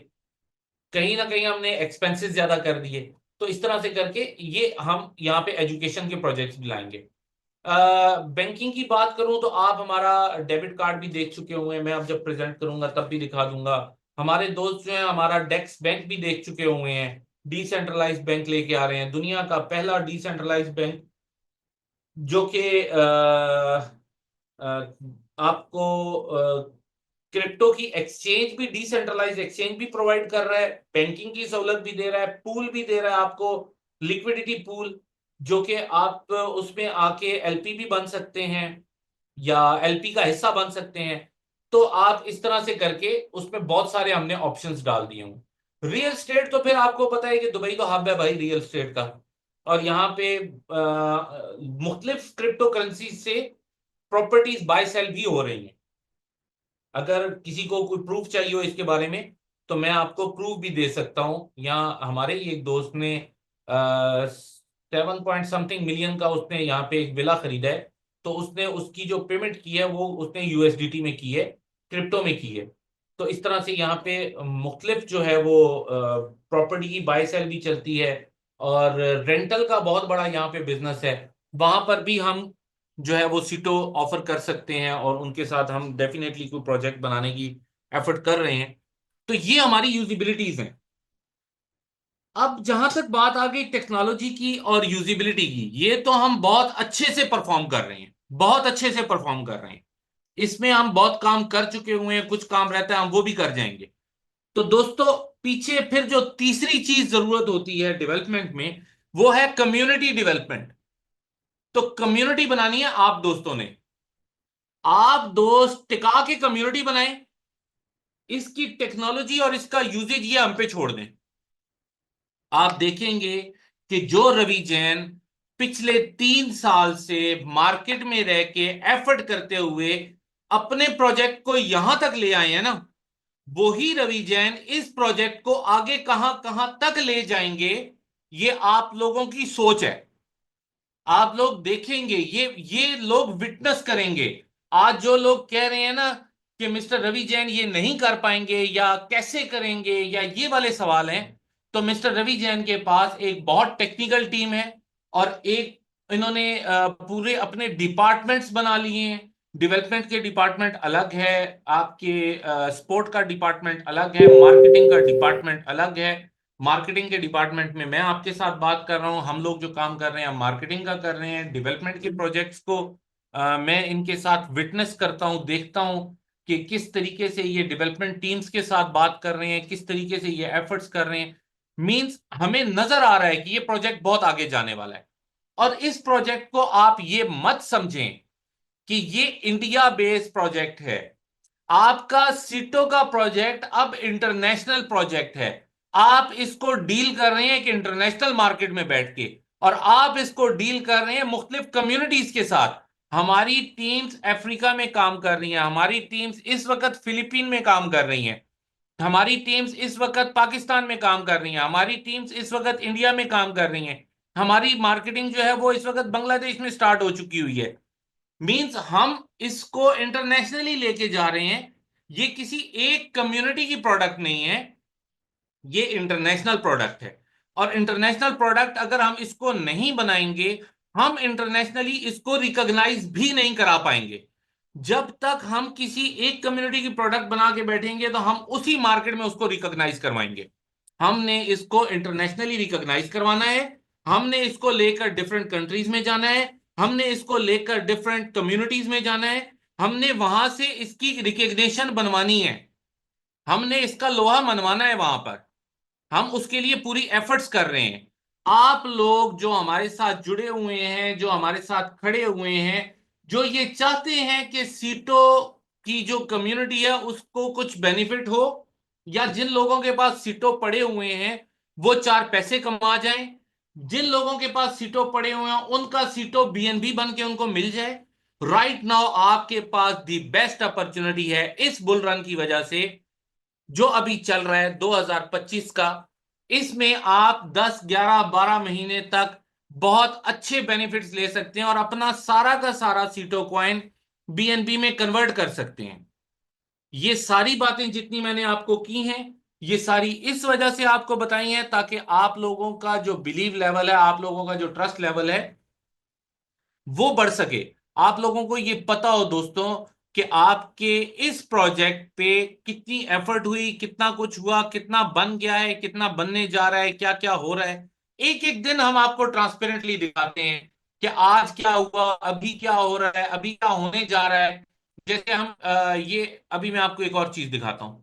कहीं ना कहीं हमने एक्सपेंसेस ज्यादा कर दिए। तो इस तरह से करके ये हम यहाँ पे एजुकेशन के प्रोजेक्ट्स भी लाएंगे। बैंकिंग की बात करूं तो आप हमारा डेबिट कार्ड भी देख चुके हुए हैं, मैं अब जब प्रेजेंट करूंगा तब भी दिखा दूंगा। हमारे दोस्त जो हैं हमारा डेक्स बैंक भी देख चुके हुए हैं, डिसेंट्रलाइज्ड बैंक लेके आ रहे हैं, दुनिया का पहला डिसेंट्रलाइज्ड बैंक जो कि आपको क्रिप्टो की एक्सचेंज भी, डिसेंट्रलाइज्ड एक्सचेंज भी प्रोवाइड कर रहा है, बैंकिंग की सहूलत भी दे रहा है, पूल भी दे रहा है आपको, लिक्विडिटी पूल, जो कि आप उसमें आके एलपी भी बन सकते हैं या एलपी का हिस्सा बन सकते हैं। तो आप इस तरह से करके उसमें बहुत सारे हमने ऑप्शंस डाल दिए हूँ। रियल स्टेट तो फिर आपको पता है कि दुबई तो हब है भाई रियल स्टेट का, और यहाँ पे मुख्तलिफ क्रिप्टो करेंसी से प्रॉपर्टीज बाय सेल भी हो रही हैं। अगर किसी को कोई प्रूफ चाहिए हो इसके बारे में तो मैं आपको प्रूफ भी दे सकता हूँ। यहाँ हमारे ही एक दोस्त ने 7 पॉइंट समथिंग मिलियन का उसने यहाँ पे एक विला खरीदा है। तो उसने उसकी जो पेमेंट की है वो उसने यूएसडीटी में की है, क्रिप्टो में की है। तो इस तरह से यहाँ पे मुख्तलिफ जो है वो प्रॉपर्टी की बाय सेल भी चलती है, और रेंटल का बहुत बड़ा यहाँ पे बिजनेस है। वहां पर भी हम जो है वो सीटो ऑफर कर सकते हैं, और उनके साथ हम डेफिनेटली कोई प्रोजेक्ट बनाने की एफर्ट कर रहे हैं। तो ये हमारी यूजिबिलिटीज हैं। अब जहां तक बात आ गई टेक्नोलॉजी की और यूजिबिलिटी की, ये तो हम बहुत अच्छे से परफॉर्म कर रहे हैं, बहुत अच्छे से परफॉर्म कर रहे हैं। इसमें हम बहुत काम कर चुके हुए हैं, कुछ काम रहता है हम वो भी कर जाएंगे। तो दोस्तों, पीछे फिर जो तीसरी चीज जरूरत होती है डेवलपमेंट में, वो है कम्युनिटी डेवलपमेंट। तो कम्युनिटी बनानी है आप दोस्तों ने, आप दोस्त टिका के कम्युनिटी बनाएं, इसकी टेक्नोलॉजी और इसका यूजेज ये हम पे छोड़ दें। आप देखेंगे कि जो रवि जैन पिछले 3 साल से मार्केट में रह के एफर्ट करते हुए अपने प्रोजेक्ट को यहां तक ले आए हैं ना, वही रवि जैन इस प्रोजेक्ट को आगे कहां कहां तक ले जाएंगे, ये आप लोगों की सोच है। आप लोग देखेंगे, ये लोग विटनेस करेंगे। आज जो लोग कह रहे हैं ना कि मिस्टर रवि जैन ये नहीं कर पाएंगे या कैसे करेंगे या ये वाले सवाल हैं, तो मिस्टर रवि जैन के पास एक बहुत टेक्निकल टीम है और एक इन्होंने पूरे अपने डिपार्टमेंट्स बना लिए हैं। डेवलपमेंट के डिपार्टमेंट अलग है, आपके स्पोर्ट का डिपार्टमेंट अलग है, मार्केटिंग का डिपार्टमेंट अलग है। मार्केटिंग के डिपार्टमेंट में मैं आपके साथ बात कर रहा हूं, हम लोग जो काम कर रहे हैं मार्केटिंग का कर रहे हैं। डेवलपमेंट के प्रोजेक्ट्स को मैं इनके साथ विटनेस करता हूं, देखता हूं कि किस तरीके से ये डेवलपमेंट टीम्स के साथ बात कर रहे हैं, किस तरीके से ये एफर्ट्स कर रहे हैं। मींस हमें नजर आ रहा है कि ये प्रोजेक्ट बहुत आगे जाने वाला है। और इस प्रोजेक्ट को आप ये मत समझें कि ये इंडिया बेस्ड प्रोजेक्ट है। आपका सीटो का प्रोजेक्ट अब इंटरनेशनल प्रोजेक्ट है। आप इसको डील कर रहे हैं एक इंटरनेशनल मार्केट में बैठ के, और आप इसको डील कर रहे हैं मुख्तलिफ कम्युनिटीज के साथ। हमारी टीम्स अफ्रीका में काम कर रही हैं, हमारी टीम्स इस वक्त फिलीपीन में काम कर रही हैं, हमारी टीम्स इस वक्त पाकिस्तान में काम कर रही हैं, हमारी टीम्स इस वक्त इंडिया में काम कर रही हैं, हमारी मार्केटिंग जो है वो इस वक्त बांग्लादेश में स्टार्ट हो चुकी हुई है। मींस हम इसको इंटरनेशनली लेके जा रहे हैं। ये किसी एक कम्युनिटी की प्रोडक्ट नहीं है, ये इंटरनेशनल प्रोडक्ट है। और इंटरनेशनल प्रोडक्ट अगर हम इसको नहीं बनाएंगे, हम इंटरनेशनली इसको रिकॉग्नाइज भी नहीं करा पाएंगे। जब तक हम किसी एक कम्युनिटी की प्रोडक्ट बना के बैठेंगे तो हम उसी मार्केट में उसको रिकॉग्नाइज करवाएंगे। हमने इसको इंटरनेशनली रिकॉग्नाइज करवाना है, हमने इसको लेकर डिफरेंट कंट्रीज में जाना है, हमने इसको लेकर डिफरेंट कम्युनिटीज में जाना है, हमने वहां से इसकी रिकग्निशन बनवानी है, हमने इसका लोहा मनवाना है वहां पर। हम उसके लिए पूरी एफर्ट्स कर रहे हैं। आप लोग जो हमारे साथ जुड़े हुए हैं, जो हमारे साथ खड़े हुए हैं, जो ये चाहते हैं कि सीटों की जो कम्युनिटी है उसको कुछ बेनिफिट हो, या जिन लोगों के पास सीटों पड़े हुए हैं वो चार पैसे कमा जाएं, जिन लोगों के पास सीटों पड़े हुए हैं उनका सीटों बीएनबी बन के उनको मिल जाए। राइट नाउ आपके पास दी बेस्ट अपॉर्चुनिटी है इस बुल रन की वजह से जो अभी चल रहा है 2025 का। इसमें आप 10 11 12 महीने तक बहुत अच्छे बेनिफिट्स ले सकते हैं और अपना सारा का सारा सीटो कॉइन बीएनबी में कन्वर्ट कर सकते हैं। ये सारी बातें जितनी मैंने आपको की हैं, ये सारी इस वजह से आपको बताई हैं ताकि आप लोगों का जो बिलीव लेवल है, आप लोगों का जो ट्रस्ट लेवल है वो बढ़ सके। आप लोगों को ये पता हो दोस्तों कि आपके इस प्रोजेक्ट पे कितनी एफर्ट हुई, कितना कुछ हुआ, कितना बन गया है, कितना बनने जा रहा है, क्या क्या हो रहा है। एक एक दिन हम आपको ट्रांसपेरेंटली दिखाते हैं कि आज क्या हुआ, अभी क्या हो रहा है, अभी क्या होने जा रहा है। जैसे हम ये अभी मैं आपको एक और चीज दिखाता हूं।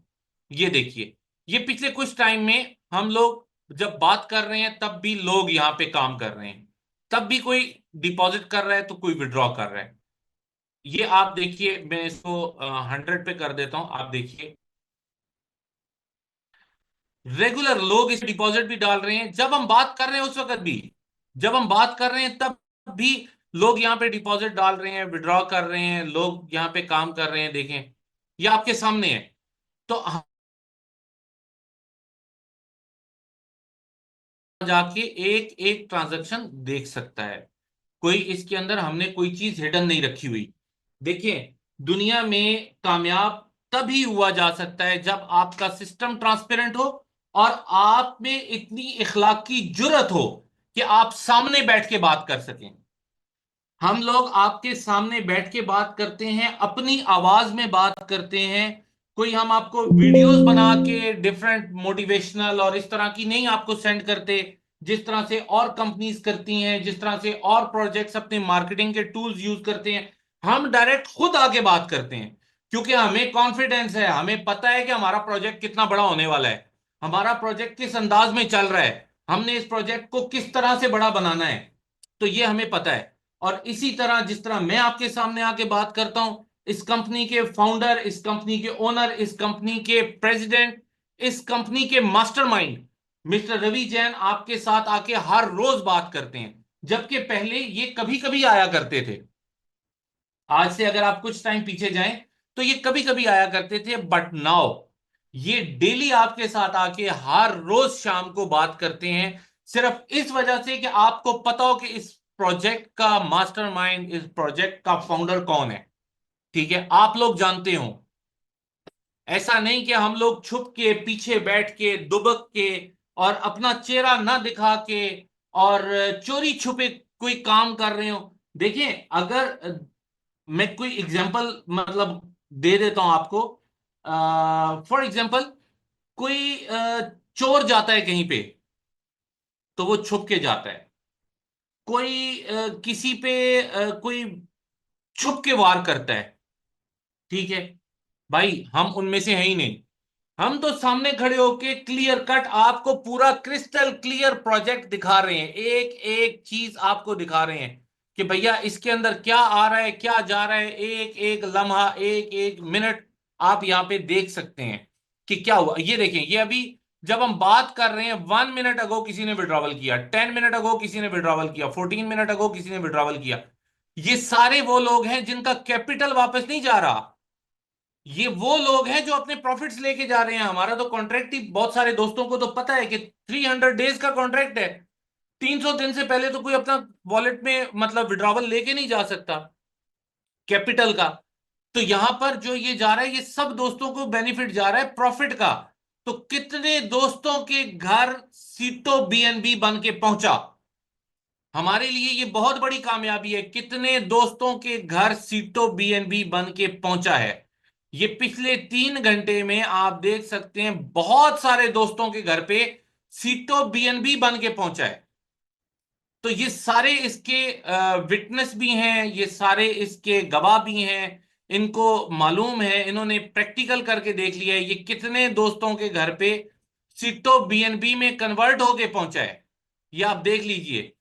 ये देखिए, ये पिछले कुछ टाइम में हम लोग जब बात कर रहे हैं तब भी लोग यहाँ पे काम कर रहे हैं, तब भी कोई डिपॉजिट कर रहा है तो कोई विड्रॉ कर रहा है। ये आप देखिए, मैं इसको 100 पे कर देता हूं, आप देखिए रेगुलर लोग इस डिपॉजिट भी डाल रहे हैं। जब हम बात कर रहे हैं उस वक्त भी, जब हम बात कर रहे हैं तब भी लोग यहाँ पे डिपॉजिट डाल रहे हैं, विड्रॉ कर रहे हैं, लोग यहाँ पे काम कर रहे हैं। देखें, ये आपके सामने है। तो जाके एक एक ट्रांजैक्शन देख सकता है, कोई इसके अंदर हमने कोई चीज हिडन नहीं रखी हुई। देखिए, दुनिया में कामयाब तभी हुआ जा सकता है जब आपका सिस्टम ट्रांसपेरेंट हो और आप में इतनी इखलाकी जुर्रत हो कि आप सामने बैठ के बात कर सकें। हम लोग आपके सामने बैठ के बात करते हैं, अपनी आवाज में बात करते हैं। कोई हम आपको वीडियोस बना के डिफरेंट मोटिवेशनल और इस तरह की नहीं आपको सेंड करते, जिस तरह से और कंपनीज करती हैं, जिस तरह से और प्रोजेक्ट्स अपने मार्केटिंग के टूल्स यूज करते हैं। हम डायरेक्ट खुद आके बात करते हैं क्योंकि हमें कॉन्फिडेंस है, हमें पता है कि हमारा प्रोजेक्ट कितना बड़ा होने वाला है, हमारा प्रोजेक्ट किस अंदाज में चल रहा है, हमने इस प्रोजेक्ट को किस तरह से बड़ा बनाना है। तो ये हमें पता है। और इसी तरह जिस तरह मैं आपके सामने आके बात करता हूं, इस कंपनी के फाउंडर, इस कंपनी के ओनर, इस कंपनी के प्रेसिडेंट, इस कंपनी के मास्टरमाइंड मिस्टर रवि जैन आपके साथ आके हर रोज बात करते हैं। जबकि पहले ये कभी कभी आया करते थे। आज से अगर आप कुछ टाइम पीछे जाएं तो ये कभी कभी आया करते थे, बट नाउ ये डेली आपके साथ आके हर रोज शाम को बात करते हैं, सिर्फ इस वजह से कि आपको पता हो कि इस प्रोजेक्ट का मास्टरमाइंड, इस प्रोजेक्ट का फाउंडर कौन है। ठीक है, आप लोग जानते हो। ऐसा नहीं कि हम लोग छुप के पीछे बैठ के दुबक के और अपना चेहरा ना दिखा के और चोरी छुपे कोई काम कर रहे हो। देखिए, अगर मैं कोई एग्जांपल मतलब दे देता हूं आपको। फॉर एग्जांपल, कोई चोर जाता है कहीं पे तो वो छुप के जाता है। कोई किसी पे कोई छुप के वार करता है। ठीक है भाई, हम उनमें से है ही नहीं। हम तो सामने खड़े होके क्लियर कट आपको पूरा क्रिस्टल क्लियर प्रोजेक्ट दिखा रहे हैं, एक एक चीज आपको दिखा रहे हैं कि भैया इसके अंदर क्या आ रहा है, क्या जा रहा है, एक एक लम्हा, एक एक मिनट आप यहाँ पे देख सकते हैं कि क्या हुआ। ये देखें, ये अभी जब हम बात कर रहे हैं 1 मिनट अगो किसी ने विड्रॉवल किया, 10 मिनट अगो किसी ने विड्रॉवल किया, 14 मिनट अगो किसी ने विड्रॉवल किया। ये सारे वो लोग हैं जिनका कैपिटल वापस नहीं जा रहा। ये वो लोग हैं जो अपने प्रॉफिट्स लेके जा रहे हैं। हमारा तो कॉन्ट्रैक्ट ही, बहुत सारे दोस्तों को तो पता है कि 300 डेज का कॉन्ट्रैक्ट है। 300 दिन से पहले तो कोई अपना वॉलेट में मतलब विड्रॉवल लेके नहीं जा सकता कैपिटल का। तो यहां पर जो ये जा रहा है, ये सब दोस्तों को बेनिफिट जा रहा है प्रॉफिट का। तो कितने दोस्तों के घर सीटो बीएनबी बन के पहुंचा। हमारे लिए ये बहुत बड़ी कामयाबी है, कितने दोस्तों के घर सीटो बीएनबी बन के पहुंचा है। ये पिछले 3 घंटे में आप देख सकते हैं बहुत सारे दोस्तों के घर पे सीटो बीएनबी बन के पहुंचा है। तो ये सारे इसके विटनेस भी हैं, ये सारे इसके गवाह भी हैं। इनको मालूम है, इन्होंने प्रैक्टिकल करके देख लिया है ये कितने दोस्तों के घर पे सीटो बीएनबी में कन्वर्ट होके पहुंचा है। ये आप देख लीजिए,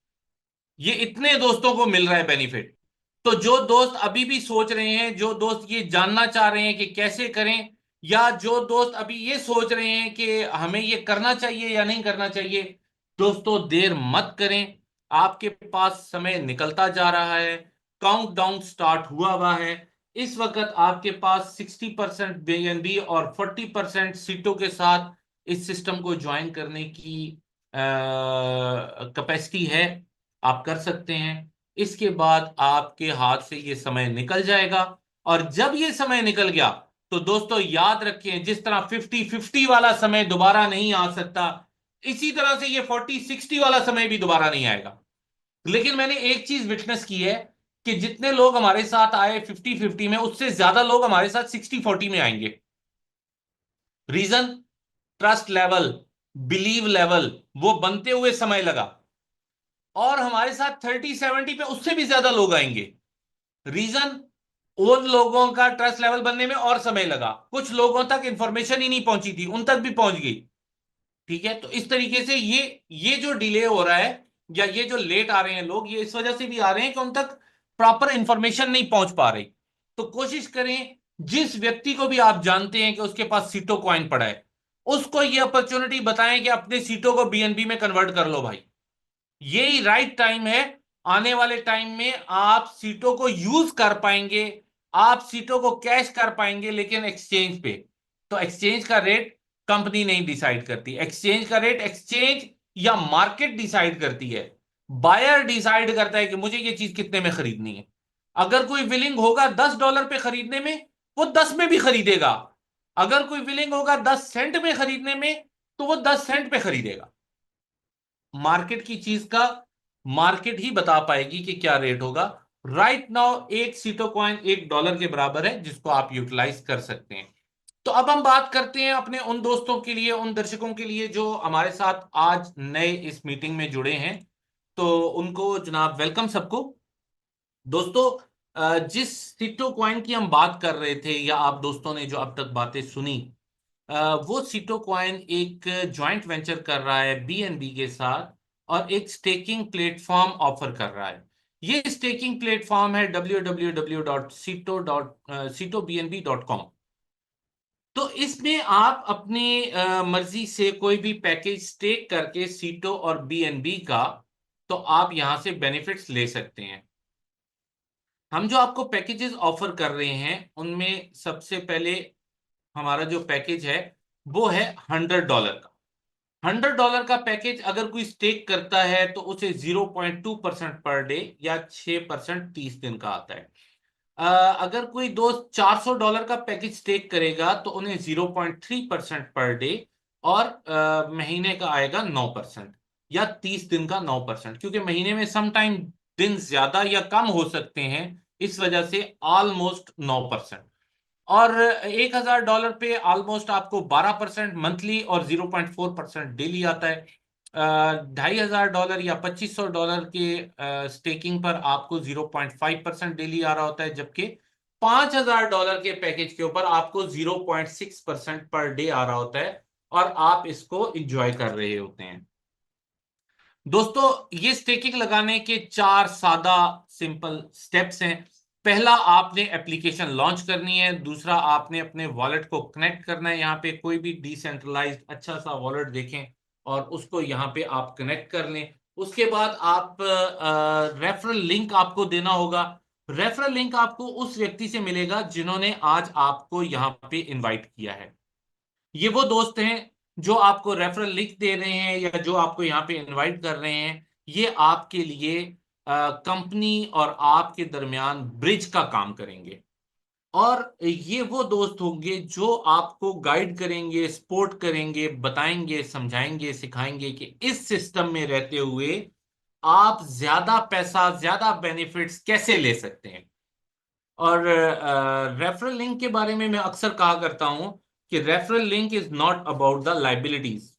ये इतने दोस्तों को मिल रहा है बेनिफिट। तो जो दोस्त अभी भी सोच रहे हैं, जो दोस्त ये जानना चाह रहे हैं कि कैसे करें, या जो दोस्त अभी ये सोच रहे हैं कि हमें ये करना चाहिए या नहीं करना चाहिए, दोस्तों देर मत करें। आपके पास समय निकलता जा रहा है, काउंटडाउन स्टार्ट हुआ हुआ है। इस वक्त आपके पास 60% बीएनबी और 40% सीटों के साथ इस सिस्टम को ज्वाइन करने की कैपेसिटी है। आप कर सकते हैं। इसके बाद आपके हाथ से ये समय निकल जाएगा। और जब ये समय निकल गया तो दोस्तों याद रखें, जिस तरह 50-50 वाला समय दोबारा नहीं आ सकता, इसी तरह से ये 40-60 वाला समय भी दोबारा नहीं आएगा। लेकिन मैंने एक चीज विटनेस की है कि जितने लोग हमारे साथ आए 50-50 में, उससे ज्यादा लोग हमारे साथ 60-40 में आएंगे। Reason, trust level, believe level वो बनते हुए समय लगा। और हमारे साथ 30-70 पे उससे भी ज्यादा लोग आएंगे। रीजन, उन लोगों का ट्रस्ट लेवल बनने में और समय लगा, कुछ लोगों तक इंफॉर्मेशन ही नहीं पहुंची थी, उन तक भी पहुंच गई। ठीक है, तो इस तरीके से ये जो डिले हो रहा है या ये जो लेट आ रहे हैं लोग, ये इस वजह से भी आ रहे हैं कि उन तक प्रॉपर इंफॉर्मेशन नहीं पहुंच पा रही। तो कोशिश करें, जिस व्यक्ति को भी आप जानते हैं कि उसके पास सीटो कॉइन पड़ा है, उसको ये अपॉर्चुनिटी बताएं कि अपने सीटों को बीएनबी में कन्वर्ट कर लो भाई। यही राइट टाइम है। आने वाले टाइम में आप सीटों को यूज कर पाएंगे, आप सीटों को कैश कर पाएंगे, लेकिन एक्सचेंज पे। तो एक्सचेंज का रेट कंपनी नहीं डिसाइड करती, एक्सचेंज का रेट एक्सचेंज या मार्केट डिसाइड करती है। बायर डिसाइड करता है कि मुझे ये चीज कितने में खरीदनी है। अगर कोई विलिंग होगा $10 पे खरीदने में, वो 10 में भी खरीदेगा। अगर कोई विलिंग होगा 10 सेंट में खरीदने में, तो वो 10 सेंट पे खरीदेगा। मार्केट की चीज का मार्केट ही बता पाएगी कि क्या रेट होगा। राइट नाउ एक सीटो कॉइन $1 के बराबर है, जिसको आप यूटिलाइज कर सकते हैं। तो अब हम बात करते हैं अपने उन दोस्तों के लिए, उन दर्शकों के लिए जो हमारे साथ आज नए इस मीटिंग में जुड़े हैं। तो उनको जनाब वेलकम सबको। दोस्तों, जिस सीटो कॉइन की हम बात कर रहे थे, या आप दोस्तों ने जो अब तक बातें सुनी, वो सीटो कॉइन एक जॉइंट वेंचर कर रहा है बीएनबी के साथ, और एक स्टेकिंग प्लेटफॉर्म ऑफर कर रहा है। ये स्टेकिंग प्लेटफॉर्म है www.sitobnb.com। तो इसमें आप अपनी मर्जी से कोई भी पैकेज स्टेक करके सीटो और बीएनबी का तो आप यहां से बेनिफिट्स ले सकते हैं। हम जो आपको पैकेजेस ऑफर कर रहे हैं उनमें सबसे पहले हमारा जो पैकेज है वो है $100 का। $100 का पैकेज अगर कोई स्टेक करता है तो उसे 0.2% पर डे या 6% 30 दिन का आता है। अगर कोई दोस्त $400 का पैकेज स्टेक करेगा तो उन्हें 0.3% पर डे और महीने का आएगा 9% या 30 दिन का 9%, क्योंकि महीने में सम टाइम दिन ज्यादा या कम हो सकते हैं, इस वजह से ऑलमोस्ट 9%। और $1,000 पे ऑलमोस्ट आपको 12% मंथली और 0.4% डेली आता है। $2,500 या $2,500 के स्टेकिंग पर आपको 0.5% डेली आ रहा होता है, जबकि $5,000 के पैकेज के ऊपर आपको 0.6% पर डे आ रहा होता है और आप इसको इंजॉय कर रहे होते हैं। दोस्तों, ये स्टेकिंग लगाने के 4 सादा सिंपल स्टेप्स हैं। पहला, आपने एप्लीकेशन लॉन्च करनी है। दूसरा, आपने अपने वॉलेट को कनेक्ट करना है। यहाँ पे कोई भी डिसेंट्रलाइज्ड अच्छा सा वॉलेट देखें और उसको यहाँ पे आप कनेक्ट कर लें। उसके बाद आप रेफरल लिंक आपको देना होगा। रेफरल लिंक आपको उस व्यक्ति से मिलेगा जिन्होंने आज आपको यहाँ पे इनवाइट किया है। ये वो दोस्त हैं जो आपको रेफरल लिंक दे रहे हैं या जो आपको यहाँ पे इनवाइट कर रहे हैं। ये आपके लिए कंपनी और आपके दरमियान ब्रिज का काम करेंगे। और ये वो दोस्त होंगे जो आपको गाइड करेंगे, सपोर्ट करेंगे, बताएंगे, समझाएंगे, सिखाएंगे कि इस सिस्टम में रहते हुए आप ज्यादा पैसा, ज्यादा बेनिफिट्स कैसे ले सकते हैं। और रेफरल लिंक के बारे में मैं अक्सर कहा करता हूं कि referral link is not about the liabilities,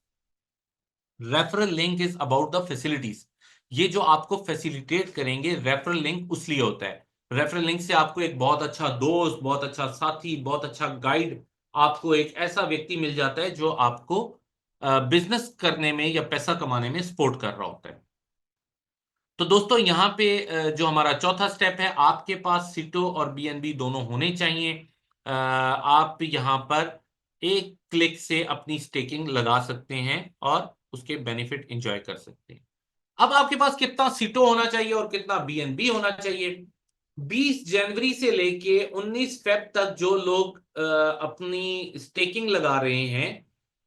referral link is about the facilities. ये जो आपको फैसिलिटेट करेंगे, रेफरल लिंक उस लिए होता है। रेफरल लिंक से आपको एक बहुत अच्छा दोस्त, बहुत अच्छा साथी, बहुत अच्छा गाइड, आपको एक ऐसा व्यक्ति मिल जाता है जो आपको बिजनेस करने में या पैसा कमाने में सपोर्ट कर रहा होता है। तो दोस्तों, यहाँ पे जो हमारा चौथा स्टेप है, आपके पास सिटो और बीएनबी दोनों होने चाहिए। आप यहाँ पर एक क्लिक से अपनी स्टेकिंग लगा सकते हैं और उसके बेनिफिट एंजॉय कर सकते हैं। अब आपके पास कितना सिटो होना चाहिए और कितना बीएनबी होना चाहिए? 20 जनवरी से लेके 19 फेब तक जो लोग अपनी स्टेकिंग लगा रहे हैं,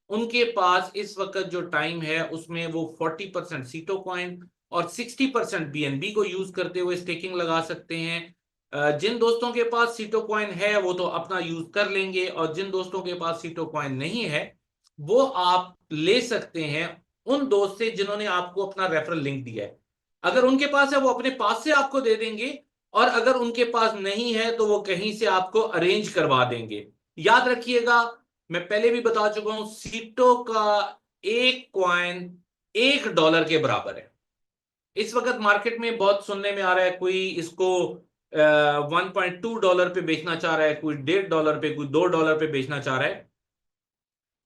उनके पास इस वक्त जो टाइम है उसमें वो 40% सीटो कॉइन और 60% बीएनबी को यूज करते हुए स्टेकिंग लगा सकते हैं। जिन दोस्तों के पास सीटो कॉइन है वो तो अपना यूज कर लेंगे, और जिन दोस्तों के पास सीटो कॉइन नहीं है वो आप ले सकते हैं उन दोस्त से जिन्होंने आपको अपना रेफरल लिंक दिया है। अगर उनके पास है वो अपने पास से आपको दे देंगे, और अगर उनके पास नहीं है तो वो कहीं से आपको अरेंज करवा देंगे। याद रखिएगा, मैं पहले भी बता चुका हूं, सीटो का एक कॉइन $1 के बराबर है। इस वक्त मार्केट में बहुत सुनने में आ रहा है, कोई इसको $1.2 पे बेचना चाह रहा है, कोई $1.5 पे, कोई $2 पे बेचना चाह रहा है।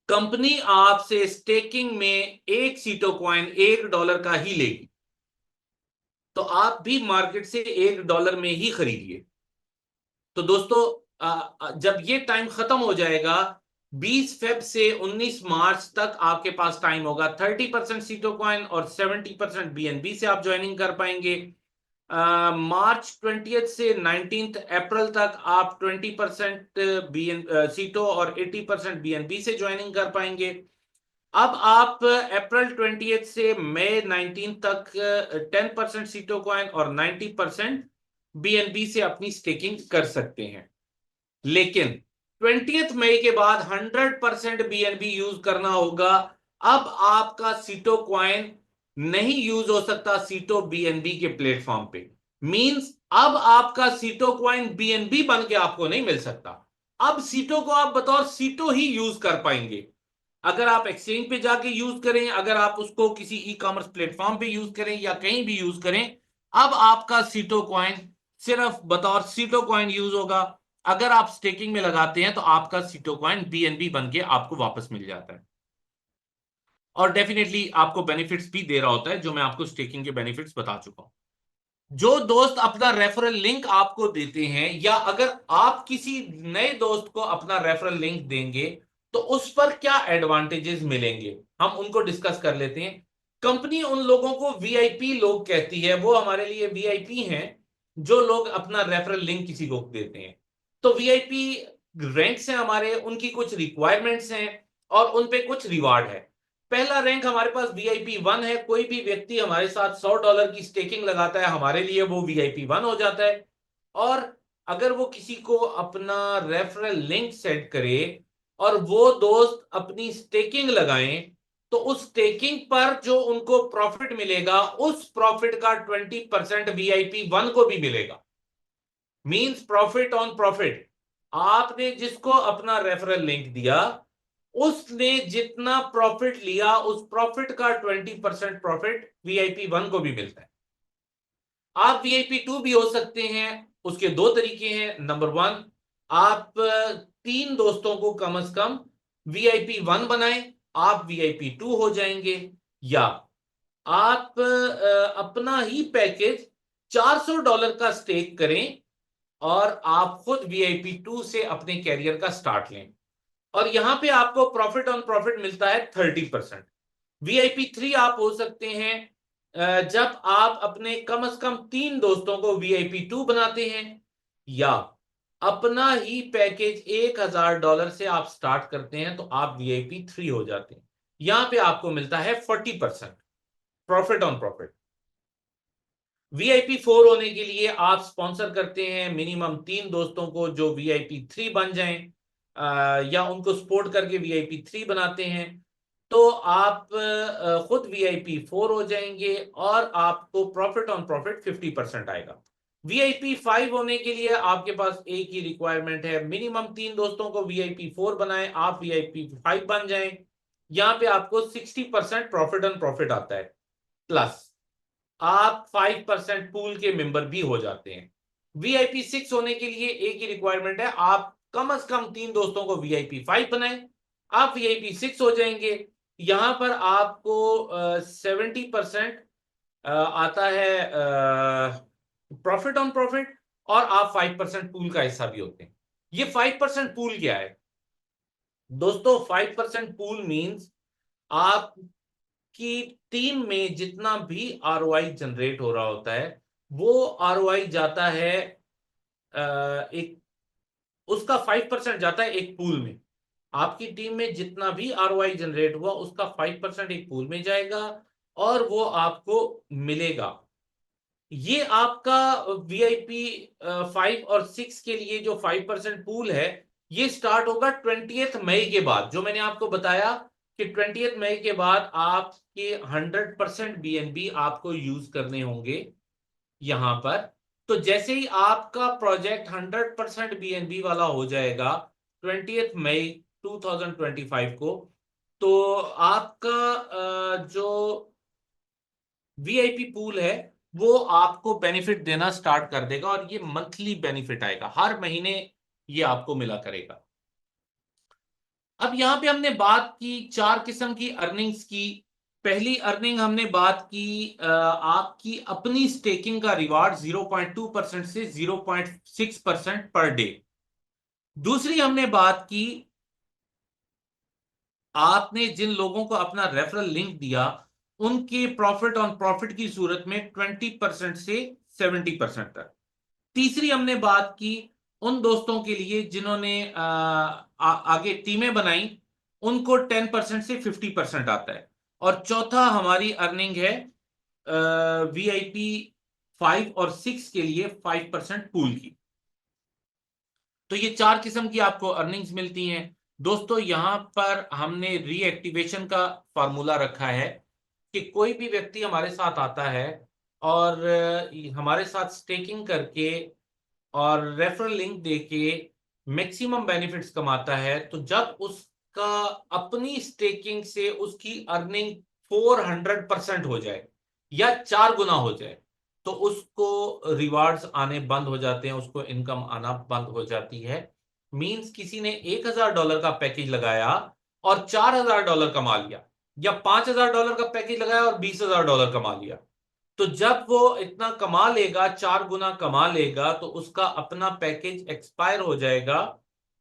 कंपनी आपसे स्टेकिंग में एक सीटो कॉइन $1 का ही लेगी, तो आप भी मार्केट से $1 में ही खरीदिए। तो दोस्तों, जब ये टाइम खत्म हो जाएगा, 20 फेब से 19 मार्च तक आपके पास टाइम होगा। 30% सीटो कॉइन और 70% बीएनबी से आप ज्वाइनिंग कर पाएंगे। मार्च 20 से 19 अप्रैल तक आप 20% सीटो और 80% बीएनबी से ज्वाइनिंग कर पाएंगे। अब आप अप्रैल 20 से मई 19 तक 10% सीटो कॉइन और 90% बीएनबी से अपनी स्टेकिंग कर सकते हैं। लेकिन 20 मई के बाद 100% बीएनबी यूज करना होगा। अब आपका सीटो कॉइन नहीं यूज हो सकता सीटो बीएनबी के प्लेटफॉर्म पे। मींस अब आपका सीटो कॉइन बीएनबी बन के आपको नहीं मिल सकता। अब सीटो को आप बतौर सीटो ही यूज कर पाएंगे। अगर आप एक्सचेंज पे जाके यूज करें, अगर आप उसको किसी ई कॉमर्स प्लेटफॉर्म पे यूज करें या कहीं भी यूज करें, अब आपका सीटो कॉइन सिर्फ बतौर सीटो कॉइन यूज होगा। अगर आप स्टेकिंग में लगाते हैं तो आपका सीटो कॉइन बीएनबी बन के आपको वापस मिल जाता है, और डेफिनेटली आपको बेनिफिट्स भी दे रहा होता है, जो मैं आपको स्टेकिंग के बेनिफिट्स बता चुका हूं। जो दोस्त अपना रेफरल लिंक आपको देते हैं, या अगर आप किसी नए दोस्त को अपना रेफरल लिंक देंगे, तो उस पर क्या एडवांटेजेस मिलेंगे हम उनको डिस्कस कर लेते हैं। कंपनी उन लोगों को वीआईपी लोग कहती है, वो हमारे लिए वीआईपी हैं जो लोग अपना रेफरल लिंक किसी को देते हैं। तो वीआईपी रैंक्स हैं हमारे, उनकी कुछ रिक्वायरमेंट्स हैं और उन पे कुछ रिवार्ड है। पहला रैंक हमारे पास वीआईपी 1 है। कोई भी व्यक्ति हमारे साथ $100 की स्टेकिंग लगाता है, हमारे लिए वो वीआईपी 1 हो जाता है। और अगर वो किसी को अपना रेफरल लिंक सेंड करे और वो दोस्त अपनी स्टेकिंग लगाएं, तो उस स्टेकिंग पर जो उनको प्रॉफिट मिलेगा, उस प्रॉफिट का 20% वीआईपी 1 को भी मिलेगा। Means profit on profit. आपने जिसको अपना रेफरल लिंक दिया, उसने जितना प्रॉफिट लिया, उस प्रॉफिट का 20% प्रॉफिट वीआईपी 1 को भी मिलता है। आप वीआईपी 2 भी हो सकते हैं। उसके दो तरीके हैं। नंबर 1, आप 3 दोस्तों को कम से कम वीआईपी 1 बनाएं, आप वीआईपी 2 हो जाएंगे। या आप अपना ही पैकेज $400 का स्टेक करें और आप खुद वीआईपी 2 से अपने कैरियर का स्टार्ट लें। और यहां पे आपको प्रॉफिट ऑन प्रॉफिट मिलता है 30%। वीआईपी 3 आप हो सकते हैं जब आप अपने कम से कम 3 दोस्तों को वीआईपी 2 बनाते हैं, या अपना ही पैकेज $1000 से आप स्टार्ट करते हैं, तो आप वीआईपी 3 हो जाते हैं। यहां पे आपको मिलता है 40% प्रॉफिट ऑन प्रॉफिट। वीआईपी 4 होने के लिए आप स्पॉन्सर करते हैं मिनिमम 3 दोस्तों को जो वीआईपी 3 बन जाएं, या उनको सपोर्ट करके वीआईपी 3 बनाते हैं, तो आप खुद वीआईपी 4 हो जाएंगे और आपको प्रॉफिट ऑन प्रॉफिट 50% आएगा। वीआईपी 5 होने के लिए आपके पास एक ही रिक्वायरमेंट है, मिनिमम 3 दोस्तों को वीआईपी 4 बनाएं, आप वीआईपी 5 बन जाएं। यहां पे आपको 60% प्रॉफिट ऑन प्रॉफिट आता है, प्लस आप 5% पूल के मेंबर भी हो जाते हैं। वीआईपी 6 होने के लिए एक ही रिक्वायरमेंट है, आप कम से कम 3 दोस्तों को वीआईपी 5 बनाएं, आप वीआईपी 6 हो जाएंगे। यहां पर आपको 70% आता है प्रॉफिट ऑन प्रॉफिट, और आप 5% पूल का हिस्सा भी होते हैं। ये 5% पूल क्या है दोस्तों? 5% पूल मींस आप कि टीम में जितना भी आरओआई जनरेट हो रहा होता है, वो आरओआई जाता है एक, उसका 5% जाता है एक पूल में। आपकी टीम में जितना भी आरओआई जनरेट हुआ, उसका 5% एक पूल में जाएगा और वो आपको मिलेगा। ये आपका वीआईपी 5 और 6 के लिए जो 5% पूल है, ये स्टार्ट होगा 20 मई के बाद। जो मैंने आपको बताया कि 20 मई के बाद आपके 100% बीएनबी आपको यूज करने होंगे यहां पर। तो जैसे ही आपका प्रोजेक्ट 100% बीएनबी वाला हो जाएगा 20 मई 2025 को, तो आपका जो वीआईपी पूल है वो आपको बेनिफिट देना स्टार्ट कर देगा, और ये मंथली बेनिफिट आएगा, हर महीने ये आपको मिला करेगा। अब यहां पे हमने बात की 4 किस्म की अर्निंग्स की। पहली अर्निंग हमने बात की आपकी अपनी स्टेकिंग का रिवार्ड 0.2% से 0.6% पर डे। दूसरी हमने बात की आपने जिन लोगों को अपना रेफरल लिंक दिया, उनके प्रॉफिट ऑन प्रॉफिट की सूरत में 20% से 70% तक। तीसरी हमने बात की उन दोस्तों के लिए जिन्होंने आगे टीमें बनाई, उनको 10% से 50% आता है। और चौथा हमारी अर्निंग है वीआईपी 5 और 6 के लिए 5% पूल की। तो ये 4 किस्म की आपको अर्निंग्स मिलती हैं दोस्तों। यहां पर हमने रीएक्टिवेशन का फार्मूला रखा है कि कोई भी व्यक्ति हमारे साथ आता है और हमारे साथ स्टेकिंग करके और रेफरल लिंक देके मैक्सिमम बेनिफिट्स कमाता है, तो जब उसका अपनी स्टेकिंग से उसकी अर्निंग 400% हो जाए या 4 गुना हो जाए, तो उसको रिवार्ड्स आने बंद हो जाते हैं, उसको इनकम आना बंद हो जाती है। मींस किसी ने $1000 का पैकेज लगाया और $4000 कमा लिया, या $5000 का पैकेज लगाया और $20000 कमा लिया, तो जब वो इतना कमा लेगा, 4 गुना कमा लेगा, तो उसका अपना पैकेज एक्सपायर हो जाएगा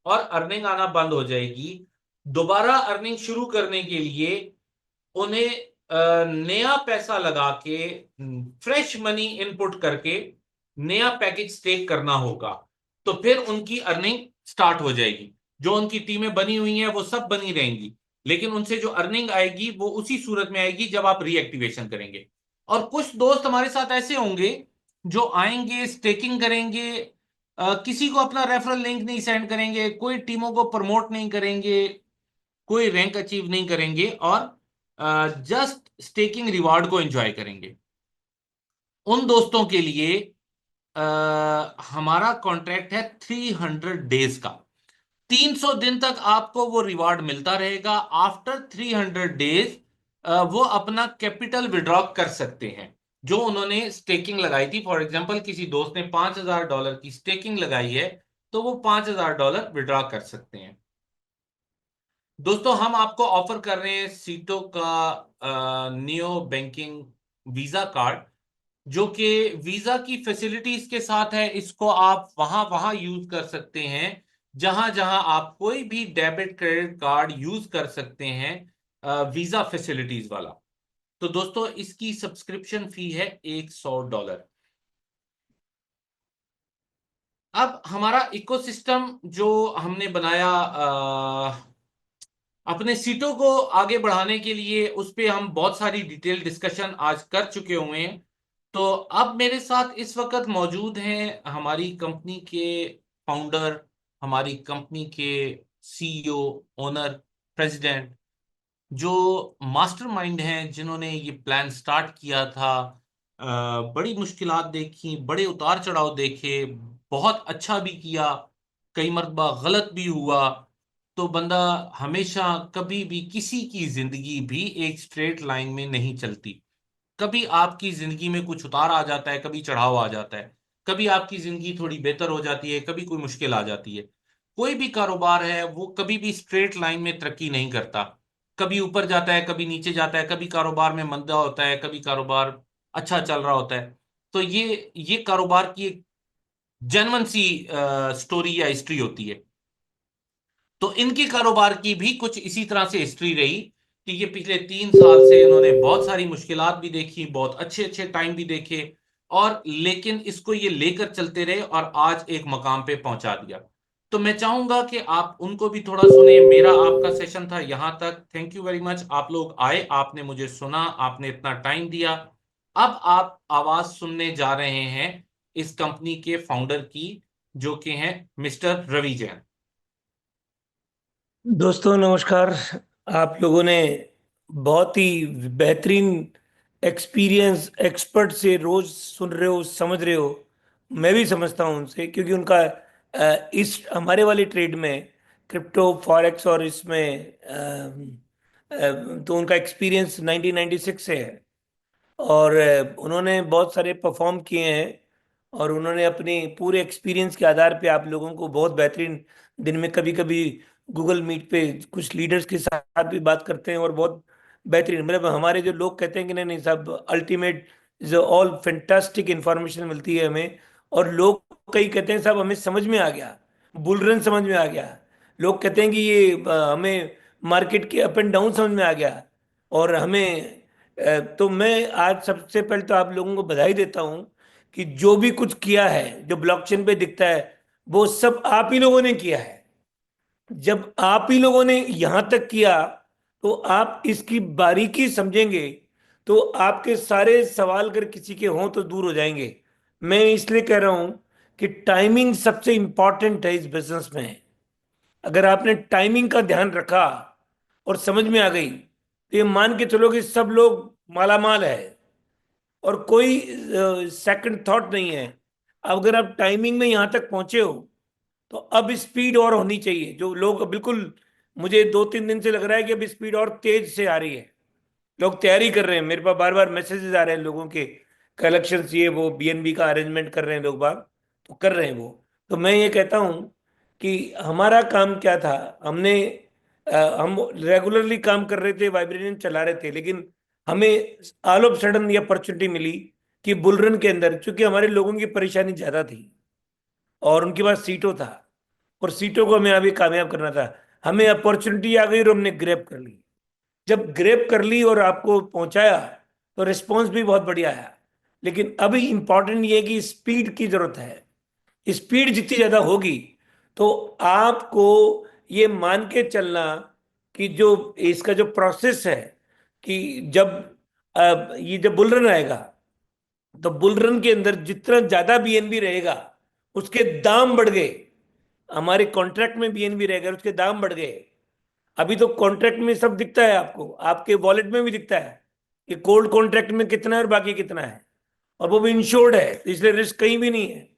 और अर्निंग आना बंद हो जाएगी। दोबारा अर्निंग शुरू करने के लिए उन्हें नया पैसा लगा के, फ्रेश मनी इनपुट करके नया पैकेज स्टेक करना होगा, तो फिर उनकी अर्निंग स्टार्ट हो जाएगी। जो उनकी टीमें बनी हुई हैं वो सब बनी रहेंगी, लेकिन उनसे जो अर्निंग आएगी वो उसी सूरत में आएगी जब आप रीएक्टिवेशन करेंगे। और कुछ दोस्त हमारे साथ ऐसे होंगे जो आएंगे, स्टेकिंग करेंगे, किसी को अपना रेफरल लिंक नहीं सेंड करेंगे, कोई टीमों को प्रमोट नहीं करेंगे, कोई रैंक अचीव नहीं करेंगे, और जस्ट स्टेकिंग रिवार्ड को एंजॉय करेंगे। उन दोस्तों के लिए हमारा कॉन्ट्रैक्ट है 300 डेज का। 300 दिन तक आपको वो रिवार्ड मिलता रहेगा। आफ्टर 300 डेज वो अपना कैपिटल विड्रॉ कर सकते हैं जो उन्होंने स्टेकिंग लगाई थी। फॉर एग्जांपल किसी दोस्त ने $5,000 की स्टेकिंग लगाई है, तो वो $5,000 विड्रॉ कर सकते हैं। दोस्तों, हम आपको ऑफर कर रहे हैं सीटो का नियो बैंकिंग वीजा कार्ड, जो कि वीजा की फैसिलिटीज के साथ है। इसको आप वहां वहां यूज कर सकते हैं जहां जहां आप कोई भी डेबिट क्रेडिट कार्ड यूज कर सकते हैं, वीजा फैसिलिटीज वाला। तो दोस्तों, इसकी सब्सक्रिप्शन फी है $100। अब हमारा इकोसिस्टम जो हमने बनाया अपने सीटों को आगे बढ़ाने के लिए, उस पे हम बहुत सारी डिटेल डिस्कशन आज कर चुके हुए हैं। तो अब मेरे साथ इस वक्त मौजूद हैं हमारी कंपनी के फाउंडर, हमारी कंपनी के सीईओ, ओनर, प्रेसिडेंट, जो मास्टरमाइंड हैं, जिन्होंने ये प्लान स्टार्ट किया था। बड़ी मुश्किलात देखी, बड़े उतार चढ़ाव देखे, बहुत अच्छा भी किया, कई मर्तबा गलत भी हुआ। तो बंदा हमेशा, कभी भी किसी की जिंदगी भी एक स्ट्रेट लाइन में नहीं चलती। कभी आपकी जिंदगी में कुछ उतार आ जाता है, कभी चढ़ाव आ जाता है, कभी आपकी जिंदगी थोड़ी बेहतर हो जाती है, कभी कोई मुश्किल आ जाती है। कोई भी कारोबार है वो कभी भी स्ट्रेट लाइन में तरक्की नहीं करता। कभी ऊपर जाता है, कभी नीचे जाता है, कभी कारोबार में मंदा होता है, कभी कारोबार अच्छा चल रहा होता है। तो ये कारोबार की एक जेन्युइन सी स्टोरी या हिस्ट्री होती है। तो इनके कारोबार की भी कुछ इसी तरह से हिस्ट्री रही कि ये पिछले 3 साल से इन्होंने बहुत सारी मुश्किलात भी देखी, बहुत अच्छे अच्छे टाइम भी देखे, और लेकिन इसको ये लेकर चलते रहे और आज एक मकाम पे पहुंचा दिया। तो मैं चाहूंगा कि आप उनको भी थोड़ा सुने। मेरा आपका सेशन था यहां तक। Thank you very much. आप लोग आए, आपने मुझे सुना, आपने इतना टाइम दिया। अब आप आवाज सुनने जा रहे हैं इस कंपनी के फाउंडर की, जो कि हैं मिस्टर रवि जैन। दोस्तों नमस्कार। आप लोगों ने बहुत ही बेहतरीन एक्सपीरियंस एक्सपर्ट से रोज सुन रहे हो, समझ रहे हो। मैं भी समझता हूं उनसे, क्योंकि उनका इस हमारे वाले ट्रेड में, क्रिप्टो फॉरेक्स और इसमें तो उनका एक्सपीरियंस 1996 से है। और उन्होंने बहुत सारे परफॉर्म किए हैं। और उन्होंने अपने पूरे एक्सपीरियंस के आधार पे आप लोगों को बहुत बेहतरीन, दिन में कभी कभी गूगल मीट पे कुछ लीडर्स के साथ भी बात करते हैं, और बहुत बेहतरीन, मतलब हमारे जो लोग कहते हैं कि नहीं नहीं साहब, अल्टीमेट जो ऑल फैंटास्टिक इंफॉर्मेशन मिलती है हमें। और लोग कई कहते हैं साहब हमें समझ में आ गया, बुल रन समझ में आ गया। लोग कहते हैं कि ये हमें मार्केट के अप एंड डाउन समझ में आ गया। और हमें तो मैं आज सबसे पहले तो आप लोगों को बधाई देता हूं कि जो भी कुछ किया है, जो ब्लॉकचेन पे दिखता है, वो सब आप ही लोगों ने किया है। जब आप ही लोगों ने यहां तक किया, तो आप इसकी बारीकी समझेंगे, तो आपके सारे सवाल अगर किसी के हों तो दूर हो जाएंगे। मैं इसलिए कह रहा हूं कि टाइमिंग सबसे इंपॉर्टेंट है इस बिजनेस में। अगर आपने टाइमिंग का ध्यान रखा और समझ में आ गई, तो ये मान के चलो कि सब लोग मालामाल है, और कोई सेकंड थॉट नहीं है। अब अगर आप टाइमिंग में यहां तक पहुंचे हो, तो अब स्पीड और होनी चाहिए। जो लोग बिल्कुल, मुझे 2-3 दिन से लग रहा है कि अब स्पीड और तेज से आ रही है। लोग तैयारी कर रहे हैं, मेरे पास बार बार मैसेजेस आ रहे हैं लोगों के, कलेक्शन ये वो बीएनबी का अरेंजमेंट कर रहे हैं लोग बाग, तो कर रहे हैं वो। तो मैं ये कहता हूं कि हमारा काम क्या था। हमने हम रेगुलरली काम कर रहे थे, वाइब्रेशन चला रहे थे, लेकिन हमें ऑल ऑफ सडन ये अपॉर्चुनिटी मिली कि बुलरन के अंदर, चूंकि हमारे लोगों की परेशानी ज्यादा थी और उनके पास सीटों था, और सीटों को हमें अभी कामयाब करना था, हमें अपॉर्चुनिटी आ गई और हमने ग्रैब कर ली। जब ग्रेप कर ली और आपको पहुंचाया तो रिस्पॉन्स भी बहुत बढ़िया आया। लेकिन अभी इंपॉर्टेंट ये है कि स्पीड की जरूरत है। स्पीड जितनी ज्यादा होगी तो आपको ये मान के चलना कि जो इसका जो प्रोसेस है कि जब ये जब बुल रन आएगा तो बुल रन के अंदर जितना ज्यादा बीएनबी रहेगा उसके दाम बढ़ गए। हमारे कॉन्ट्रैक्ट में बीएनबी रहेगा उसके दाम बढ़ गए। अभी तो कॉन्ट्रैक्ट में सब दिखता है आपको, आपके वॉलेट में भी दिखता है कि कोल्ड कॉन्ट्रैक्ट में कितना है और बाकी कितना है, और वो भी इंश्योर्ड है, तो इसलिए रिस्क कहीं भी नहीं है।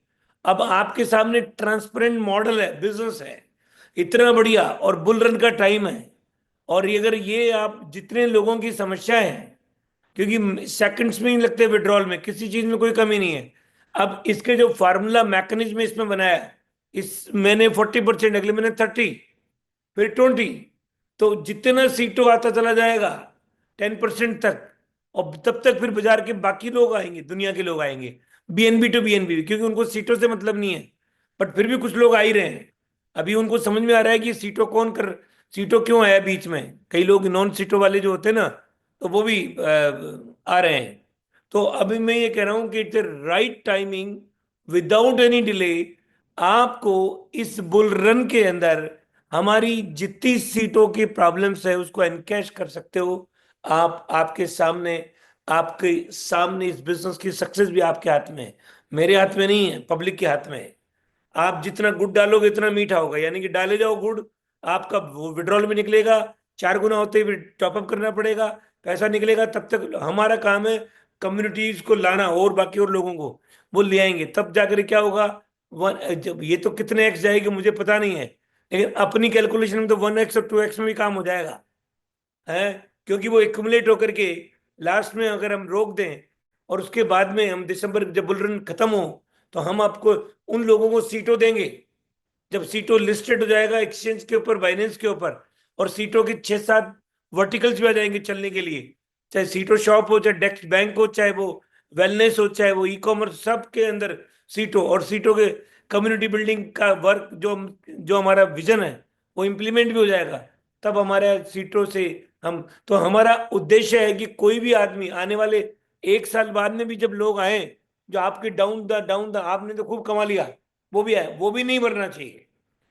अब आपके सामने ट्रांसपेरेंट मॉडल है, बिजनेस है इतना बढ़िया, और बुल रन का टाइम है। और ये अगर ये आप जितने लोगों की समस्या है, क्योंकि सेकंड्स में ही लगते हैं विड्रॉल में, किसी चीज में कोई कमी नहीं है। अब इसके जो फार्मूला मैकेनिज्म इसमें बनाया है, इस मैंने 40%, अगले मैंने 30, फिर 20, तो जितना सीटों आता चला जाएगा 10% तक, और तब तक फिर बाजार के बाकी लोग आएंगे, दुनिया के लोग आएंगे, बीएनबी टू बीएनबी, क्योंकि उनको सीटों से मतलब नहीं है। बट फिर भी कुछ लोग आ ही रहे हैं। अभी उनको समझ में आ रहा है कि सीटों क्यों आया बीच में। कई लोग नॉन सीटों वाले जो होते हैं ना, तो वो भी आ रहे हैं। तो अभी मैं ये कह रहा हूं कि it's right timing, without any delay. आपको इस बुल रन के अंदर हमारी जितनी सीटों की प्रॉब्लम्स है उसको एनकैश कर सकते हो। आप आपके सामने इस बिजनेस की सक्सेस भी आपके हाथ में है, मेरे हाथ में नहीं है, पब्लिक के हाथ में है। आप जितना गुड़ डालोगे इतना मीठा होगा, यानी कि डाले जाओ गुड़, आपका वो विड्रॉल में निकलेगा, 4 गुना होते ही टॉपअप करना पड़ेगा, पैसा निकलेगा। तब तक हमारा काम है कम्युनिटीज को लाना, और बाकी और लोगों को वो ले आएंगे, तब जाकर क्या होगा। जब ये तो कितने एक्स जाएगी मुझे पता नहीं है, लेकिन अपनी कैलकुलेशन में तो 1x और 2x में भी काम हो जाएगा है। क्योंकि वो एक्युमुलेट होकर के लास्ट में अगर हम रोक दें और उसके बाद में हम दिसंबर जब बुल रन खत्म हो, तो हम आपको उन लोगों को सीटों देंगे। जब सीटों लिस्टेड हो जाएगा एक्सचेंज के ऊपर, बाइनेंस के ऊपर, और सीटों की 6-7 वर्टिकल्स भी आ जाएंगे चलने के लिए, चाहे सीटो शॉप हो, चाहे डेस्क बैंक हो, चाहे वो वेलनेस हो, चाहे वो ई कॉमर्स, सब के अंदर सीटों, और सीटों के कम्युनिटी बिल्डिंग का वर्क जो जो हमारा विजन है वो इम्प्लीमेंट भी हो जाएगा। तब हमारे सीटों से हम, तो हमारा उद्देश्य है कि कोई भी आदमी आने वाले 1 साल बाद में भी जब लोग आए, जो आपके डाउन द आपने तो खूब कमा लिया, वो भी आए, वो भी नहीं मरना चाहिए।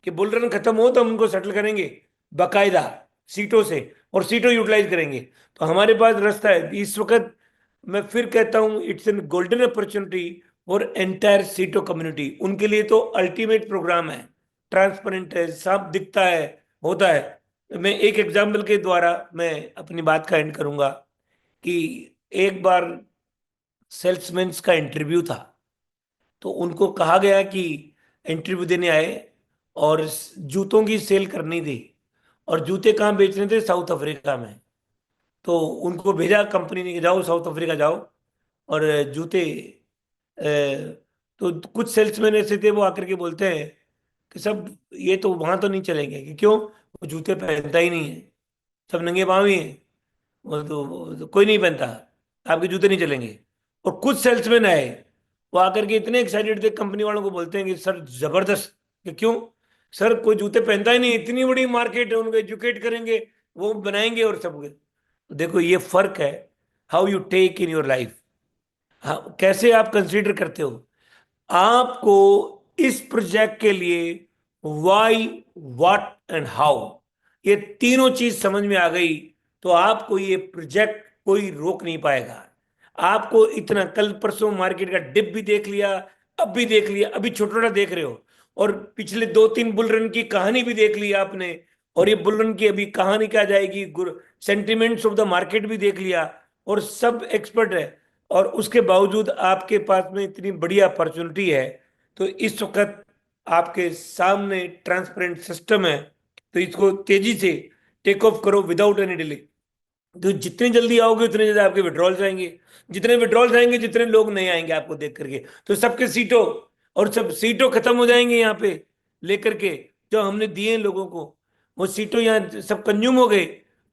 कि बुल रन खत्म हो तो हम उनको सेटल करेंगे बाकायदा सीटों से, और सीटों यूटिलाइज करेंगे। तो हमारे पास रास्ता है इस वक्त। मैं फिर कहता हूं it's an golden opportunity for entire सीटो कम्युनिटी। उनके लिए तो अल्टीमेट प्रोग्राम है, ट्रांसपेरेंट है, साफ दिखता है, होता है। मैं एक एग्जाम्पल के द्वारा मैं अपनी बात का एंड करूंगा कि एक बार सेल्समैन का इंटरव्यू था, तो उनको कहा गया कि इंटरव्यू देने आए और जूतों की सेल करनी थी, और जूते कहाँ बेचने थे, साउथ अफ्रीका में। तो उनको भेजा कंपनी ने कि जाओ साउथ अफ्रीका जाओ और जूते तो कुछ सेल्समैन ऐसे थे वो आकर के बोलते हैं कि सब ये तो वहां तो नहीं चलेंगे, कि क्यों, वो जूते पहनता ही नहीं है, सब नंगे पाँव ही हैं, वो तो कोई नहीं पहनता, आपके जूते नहीं चलेंगे। और कुछ सेल्समैन आए, वो आकर के इतने एक्साइटेड थे, कंपनी वालों को बोलते हैं कि सर जबरदस्त, कि क्यों, सर कोई जूते पहनता ही नहीं, इतनी बड़ी मार्केट है, उनको एजुकेट करेंगे, वो बनाएंगे और सब। देखो ये फर्क है, how you take in your life, हाँ कैसे आप कंसीडर करते हो। आपको इस प्रोजेक्ट के लिए वाई, व्हाट एंड हाउ, ये तीनों चीज समझ में आ गई तो आपको ये प्रोजेक्ट कोई रोक नहीं पाएगा। आपको इतना कल परसों मार्केट का डिप भी देख लिया, अब भी देख लिया, अभी छोटा छोटा देख रहे हो, और पिछले 2-3 बुल रन की कहानी भी देख ली आपने, और ये बुल रन की अभी कहानी क्या जाएगी, सेंटिमेंट्स ऑफ द मार्केट भी देख लिया, और सब एक्सपर्ट है। और उसके बावजूद आपके पास में इतनी बढ़िया अपॉर्चुनिटी है। तो इस वक्त आपके सामने ट्रांसपेरेंट सिस्टम है, तो इसको तेजी से टेक ऑफ करो विदाउट एनी डिले। तो जितने जल्दी आओगे उतने जल्दी आपके विड्रॉल्स आएंगे, जितने विड्रॉल्स आएंगे जितने लोग नहीं आएंगे आपको देख करके, तो सबके सीटों, और सब सीटों खत्म हो जाएंगे यहाँ पे लेकर के, जो हमने दिए हैं लोगों को, वो सीटों यहाँ सब कंज्यूम हो गए।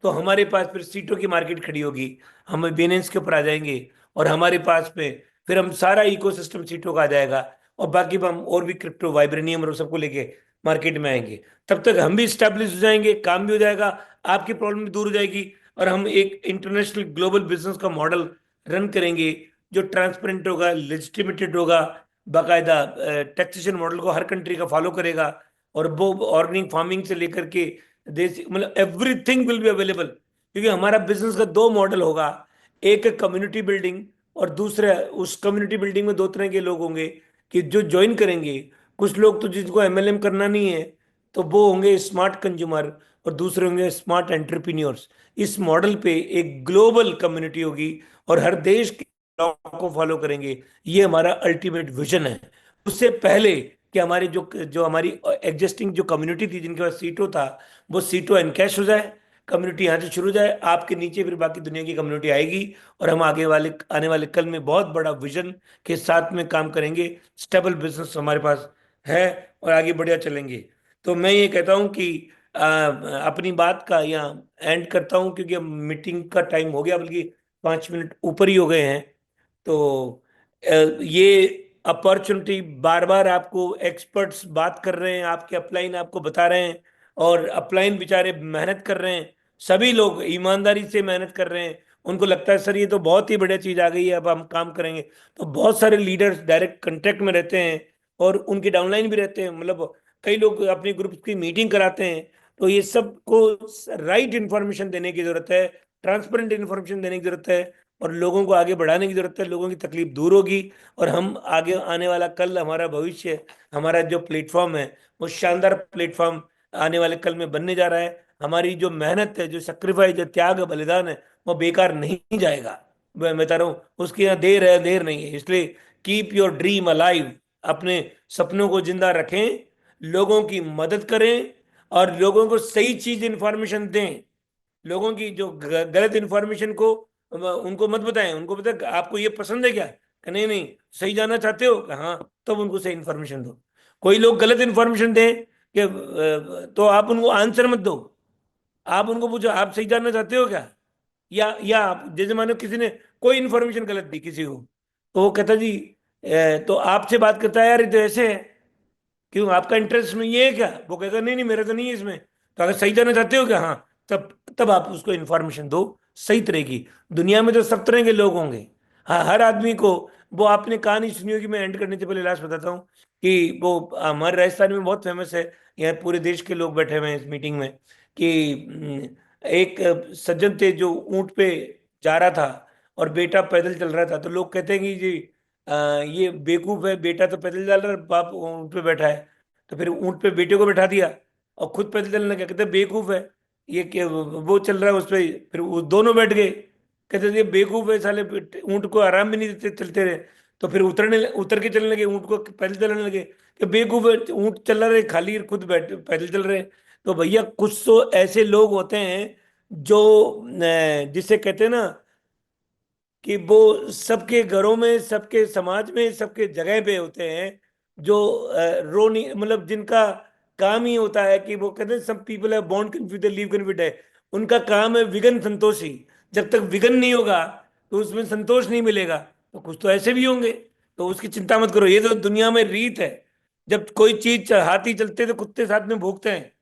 तो हमारे पास फिर सीटों की मार्केट खड़ी होगी, हम बेनेंस के ऊपर आ जाएंगे, और हमारे पास में फिर हम सारा इकोसिस्टम सीटों का आ जाएगा, और बाकी हम और भी क्रिप्टो वाइब्रेनियम और सबको लेके मार्केट में आएंगे। तब तक हम भी स्टैब्लिश हो जाएंगे, काम भी हो जाएगा, आपकी प्रॉब्लम भी दूर हो जाएगी, और हम एक इंटरनेशनल ग्लोबल बिजनेस का मॉडल रन करेंगे जो ट्रांसपेरेंट होगा, लेजिटिमेटेड होगा, बाकायदा टैक्सेशन मॉडल को हर कंट्री का फॉलो करेगा, और वो ऑर्गेनिक फार्मिंग से लेकर के देश, मतलब एवरीथिंग विल बी अवेलेबल। क्योंकि हमारा बिजनेस का दो मॉडल होगा, एक कम्युनिटी बिल्डिंग, और दूसरा उस कम्युनिटी बिल्डिंग में दो तरह के लोग होंगे कि जो ज्वाइन करेंगे। कुछ लोग तो जिनको एमएलएम करना नहीं है, तो वो होंगे स्मार्ट कंज्यूमर, और दूसरे होंगे स्मार्ट एंटरप्रेन्योर्स। इस मॉडल पे एक ग्लोबल कम्युनिटी होगी और हर देश के लॉ को फॉलो करेंगे। ये हमारा अल्टीमेट विजन है। उससे पहले कि हमारी जो जो हमारी एग्जिस्टिंग जो कम्युनिटी थी जिनके पास सीटों था, वो सीटों एनकैश हो जाए, कम्युनिटी यहाँ से शुरू हो जाए, आपके नीचे फिर बाकी दुनिया की कम्युनिटी आएगी, और हम आने वाले कल में बहुत बड़ा विजन के साथ में काम करेंगे। स्टेबल बिजनेस हमारे पास है और आगे बढ़िया चलेंगे। तो मैं ये कहता हूँ कि अपनी बात का यहाँ एंड करता हूँ, क्योंकि अब मीटिंग का टाइम हो गया, बल्कि 5 मिनट ऊपर ही हो गए हैं। तो ये अपॉर्चुनिटी, बार बार आपको एक्सपर्ट्स बात कर रहे हैं, आपके अपलाइन आपको बता रहे हैं, और अपलाइन बेचारे मेहनत कर रहे हैं, सभी लोग ईमानदारी से मेहनत कर रहे हैं। उनको लगता है सर ये तो बहुत ही बढ़िया चीज़ आ गई है, अब हम काम करेंगे। तो बहुत सारे लीडर्स डायरेक्ट कांटेक्ट में रहते हैं, और उनके डाउनलाइन भी रहते हैं, मतलब कई लोग अपने ग्रुप की मीटिंग कराते हैं। तो ये सबको राइट इन्फॉर्मेशन देने की जरूरत है, ट्रांसपेरेंट इन्फॉर्मेशन देने की जरूरत है, और लोगों को आगे बढ़ाने की जरूरत है। लोगों की तकलीफ दूर होगी, और हम आगे आने वाला कल, हमारा भविष्य, हमारा जो प्लेटफॉर्म है, वो शानदार प्लेटफॉर्म आने वाले कल में बनने जा रहा है। हमारी जो मेहनत है, जो सेक्रीफाइस, जो त्याग बलिदान है, वो बेकार नहीं जाएगा। मैं बता रहा हूँ, उसकी यहाँ देर है, देर नहीं है। इसलिए कीप योर ड्रीम अलाइव, अपने सपनों को जिंदा रखें, लोगों की मदद करें, और लोगों को सही चीज इंफॉर्मेशन दें। लोगों की जो गलत इंफॉर्मेशन को उनको मत बताएं। उनको बताए आपको ये पसंद है क्या, कि नहीं नहीं सही जाना चाहते हो, कि हाँ, तब उनको सही इंफॉर्मेशन दो। कोई लोग गलत इंफॉर्मेशन दें कि तो आप उनको आंसर मत दो। आप उनको पूछो आप सही जानना चाहते हो क्या, या आप जैसे मानो किसी ने कोई इंफॉर्मेशन गलत दी किसी को, तो वो कहता जी तो आपसे बात करता है, यार ये तो ऐसे है, क्यों आपका इंटरेस्ट में ये है क्या? वो कहता नहीं नहीं मेरा तो नहीं है इसमें। तो अगर सही जानना चाहते हो क्या, हाँ, तब तब आप उसको इन्फॉर्मेशन दो सही तरह की। दुनिया में तो सब तरह के लोग होंगे। हाँ, हर आदमी को, वो आपने कहानी सुनी होगी, मैं एंड करने से पहले लास्ट बताता हूँ, कि वो हमारे राजस्थान में बहुत फेमस है, यहाँ पूरे देश के लोग बैठे हुए हैं इस मीटिंग में, कि एक सज्जन थे जो ऊंट पे जा रहा था, और बेटा पैदल चल रहा था। तो लोग कहते हैं कि जी ये बेवकूफ है, बेटा तो पैदल चल रहा है, बाप ऊंट पे बैठा है। तो फिर ऊंट पे बेटे को बैठा दिया और खुद पैदल चलने लगा। कहते बेवकूफ है, ये क्या वो चल रहा है उस पे, फिर वो दोनों बैठ गए। कहते थे ये बेवकूफ है साले, ऊंट को आराम भी नहीं देते, चलते रहे। तो फिर उतर के चलने लगे, ऊंट को पैदल चलने लगे, कि बेवकूफ है, ऊंट चल रहे खाली, खुद बैठ पैदल चल रहे। तो भैया कुछ तो ऐसे लोग होते हैं जो जिसे कहते हैं ना, कि वो सबके घरों में, सबके समाज में, सबके जगह पे होते हैं, जो रोनी, मतलब जिनका काम ही होता है कि वो कहते हैं सब पीपल है बॉर्न कन्फ्यूज लीव कन्फ्यूज है। उनका काम है विघन संतोषी। जब तक विघन नहीं होगा तो उसमें संतोष नहीं मिलेगा। तो कुछ तो ऐसे भी होंगे, तो उसकी चिंता मत करो। ये तो दुनिया में रीत है, जब कोई चीज, हाथी चलते तो कुत्ते साथ में भौंकते हैं।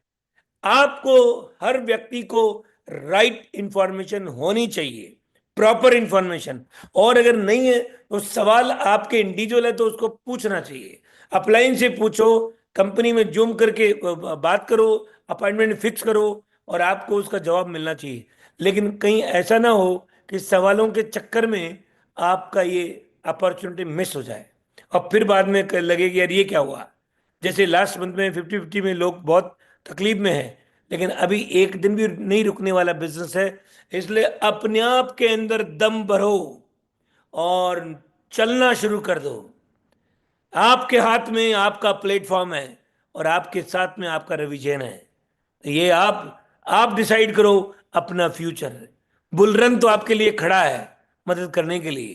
आपको, हर व्यक्ति को राइट इंफॉर्मेशन होनी चाहिए, प्रॉपर इंफॉर्मेशन। और अगर नहीं है तो सवाल आपके इंडिविजुअल है तो उसको पूछना चाहिए। अपलाइन से पूछो, कंपनी में जूम करके बात करो, अपॉइंटमेंट फिक्स करो, और आपको उसका जवाब मिलना चाहिए। लेकिन कहीं ऐसा ना हो कि सवालों के चक्कर में आपका ये अपॉर्चुनिटी मिस हो जाए, और फिर बाद में लगे कि यार ये क्या हुआ। जैसे लास्ट मंथ में 50-50 में लोग बहुत तकलीफ में हैं, लेकिन अभी एक दिन भी नहीं रुकने वाला बिजनेस है। इसलिए अपने आप के अंदर दम भरो और चलना शुरू कर दो। आपके हाथ में आपका प्लेटफॉर्म है, और आपके साथ में आपका रिवीजन है। तो ये आप डिसाइड करो अपना फ्यूचर। बुल रन तो आपके लिए खड़ा है मदद करने के लिए।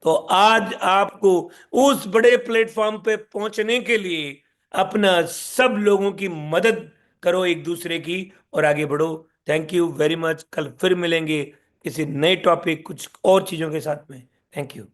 तो आज आपको उस बड़े प्लेटफॉर्म पे पहुंचने के लिए अपना सब लोगों की मदद करो, एक दूसरे की, और आगे बढ़ो। Thank you very much. कल फिर मिलेंगे किसी नए टॉपिक, कुछ और चीजों के साथ में। Thank you.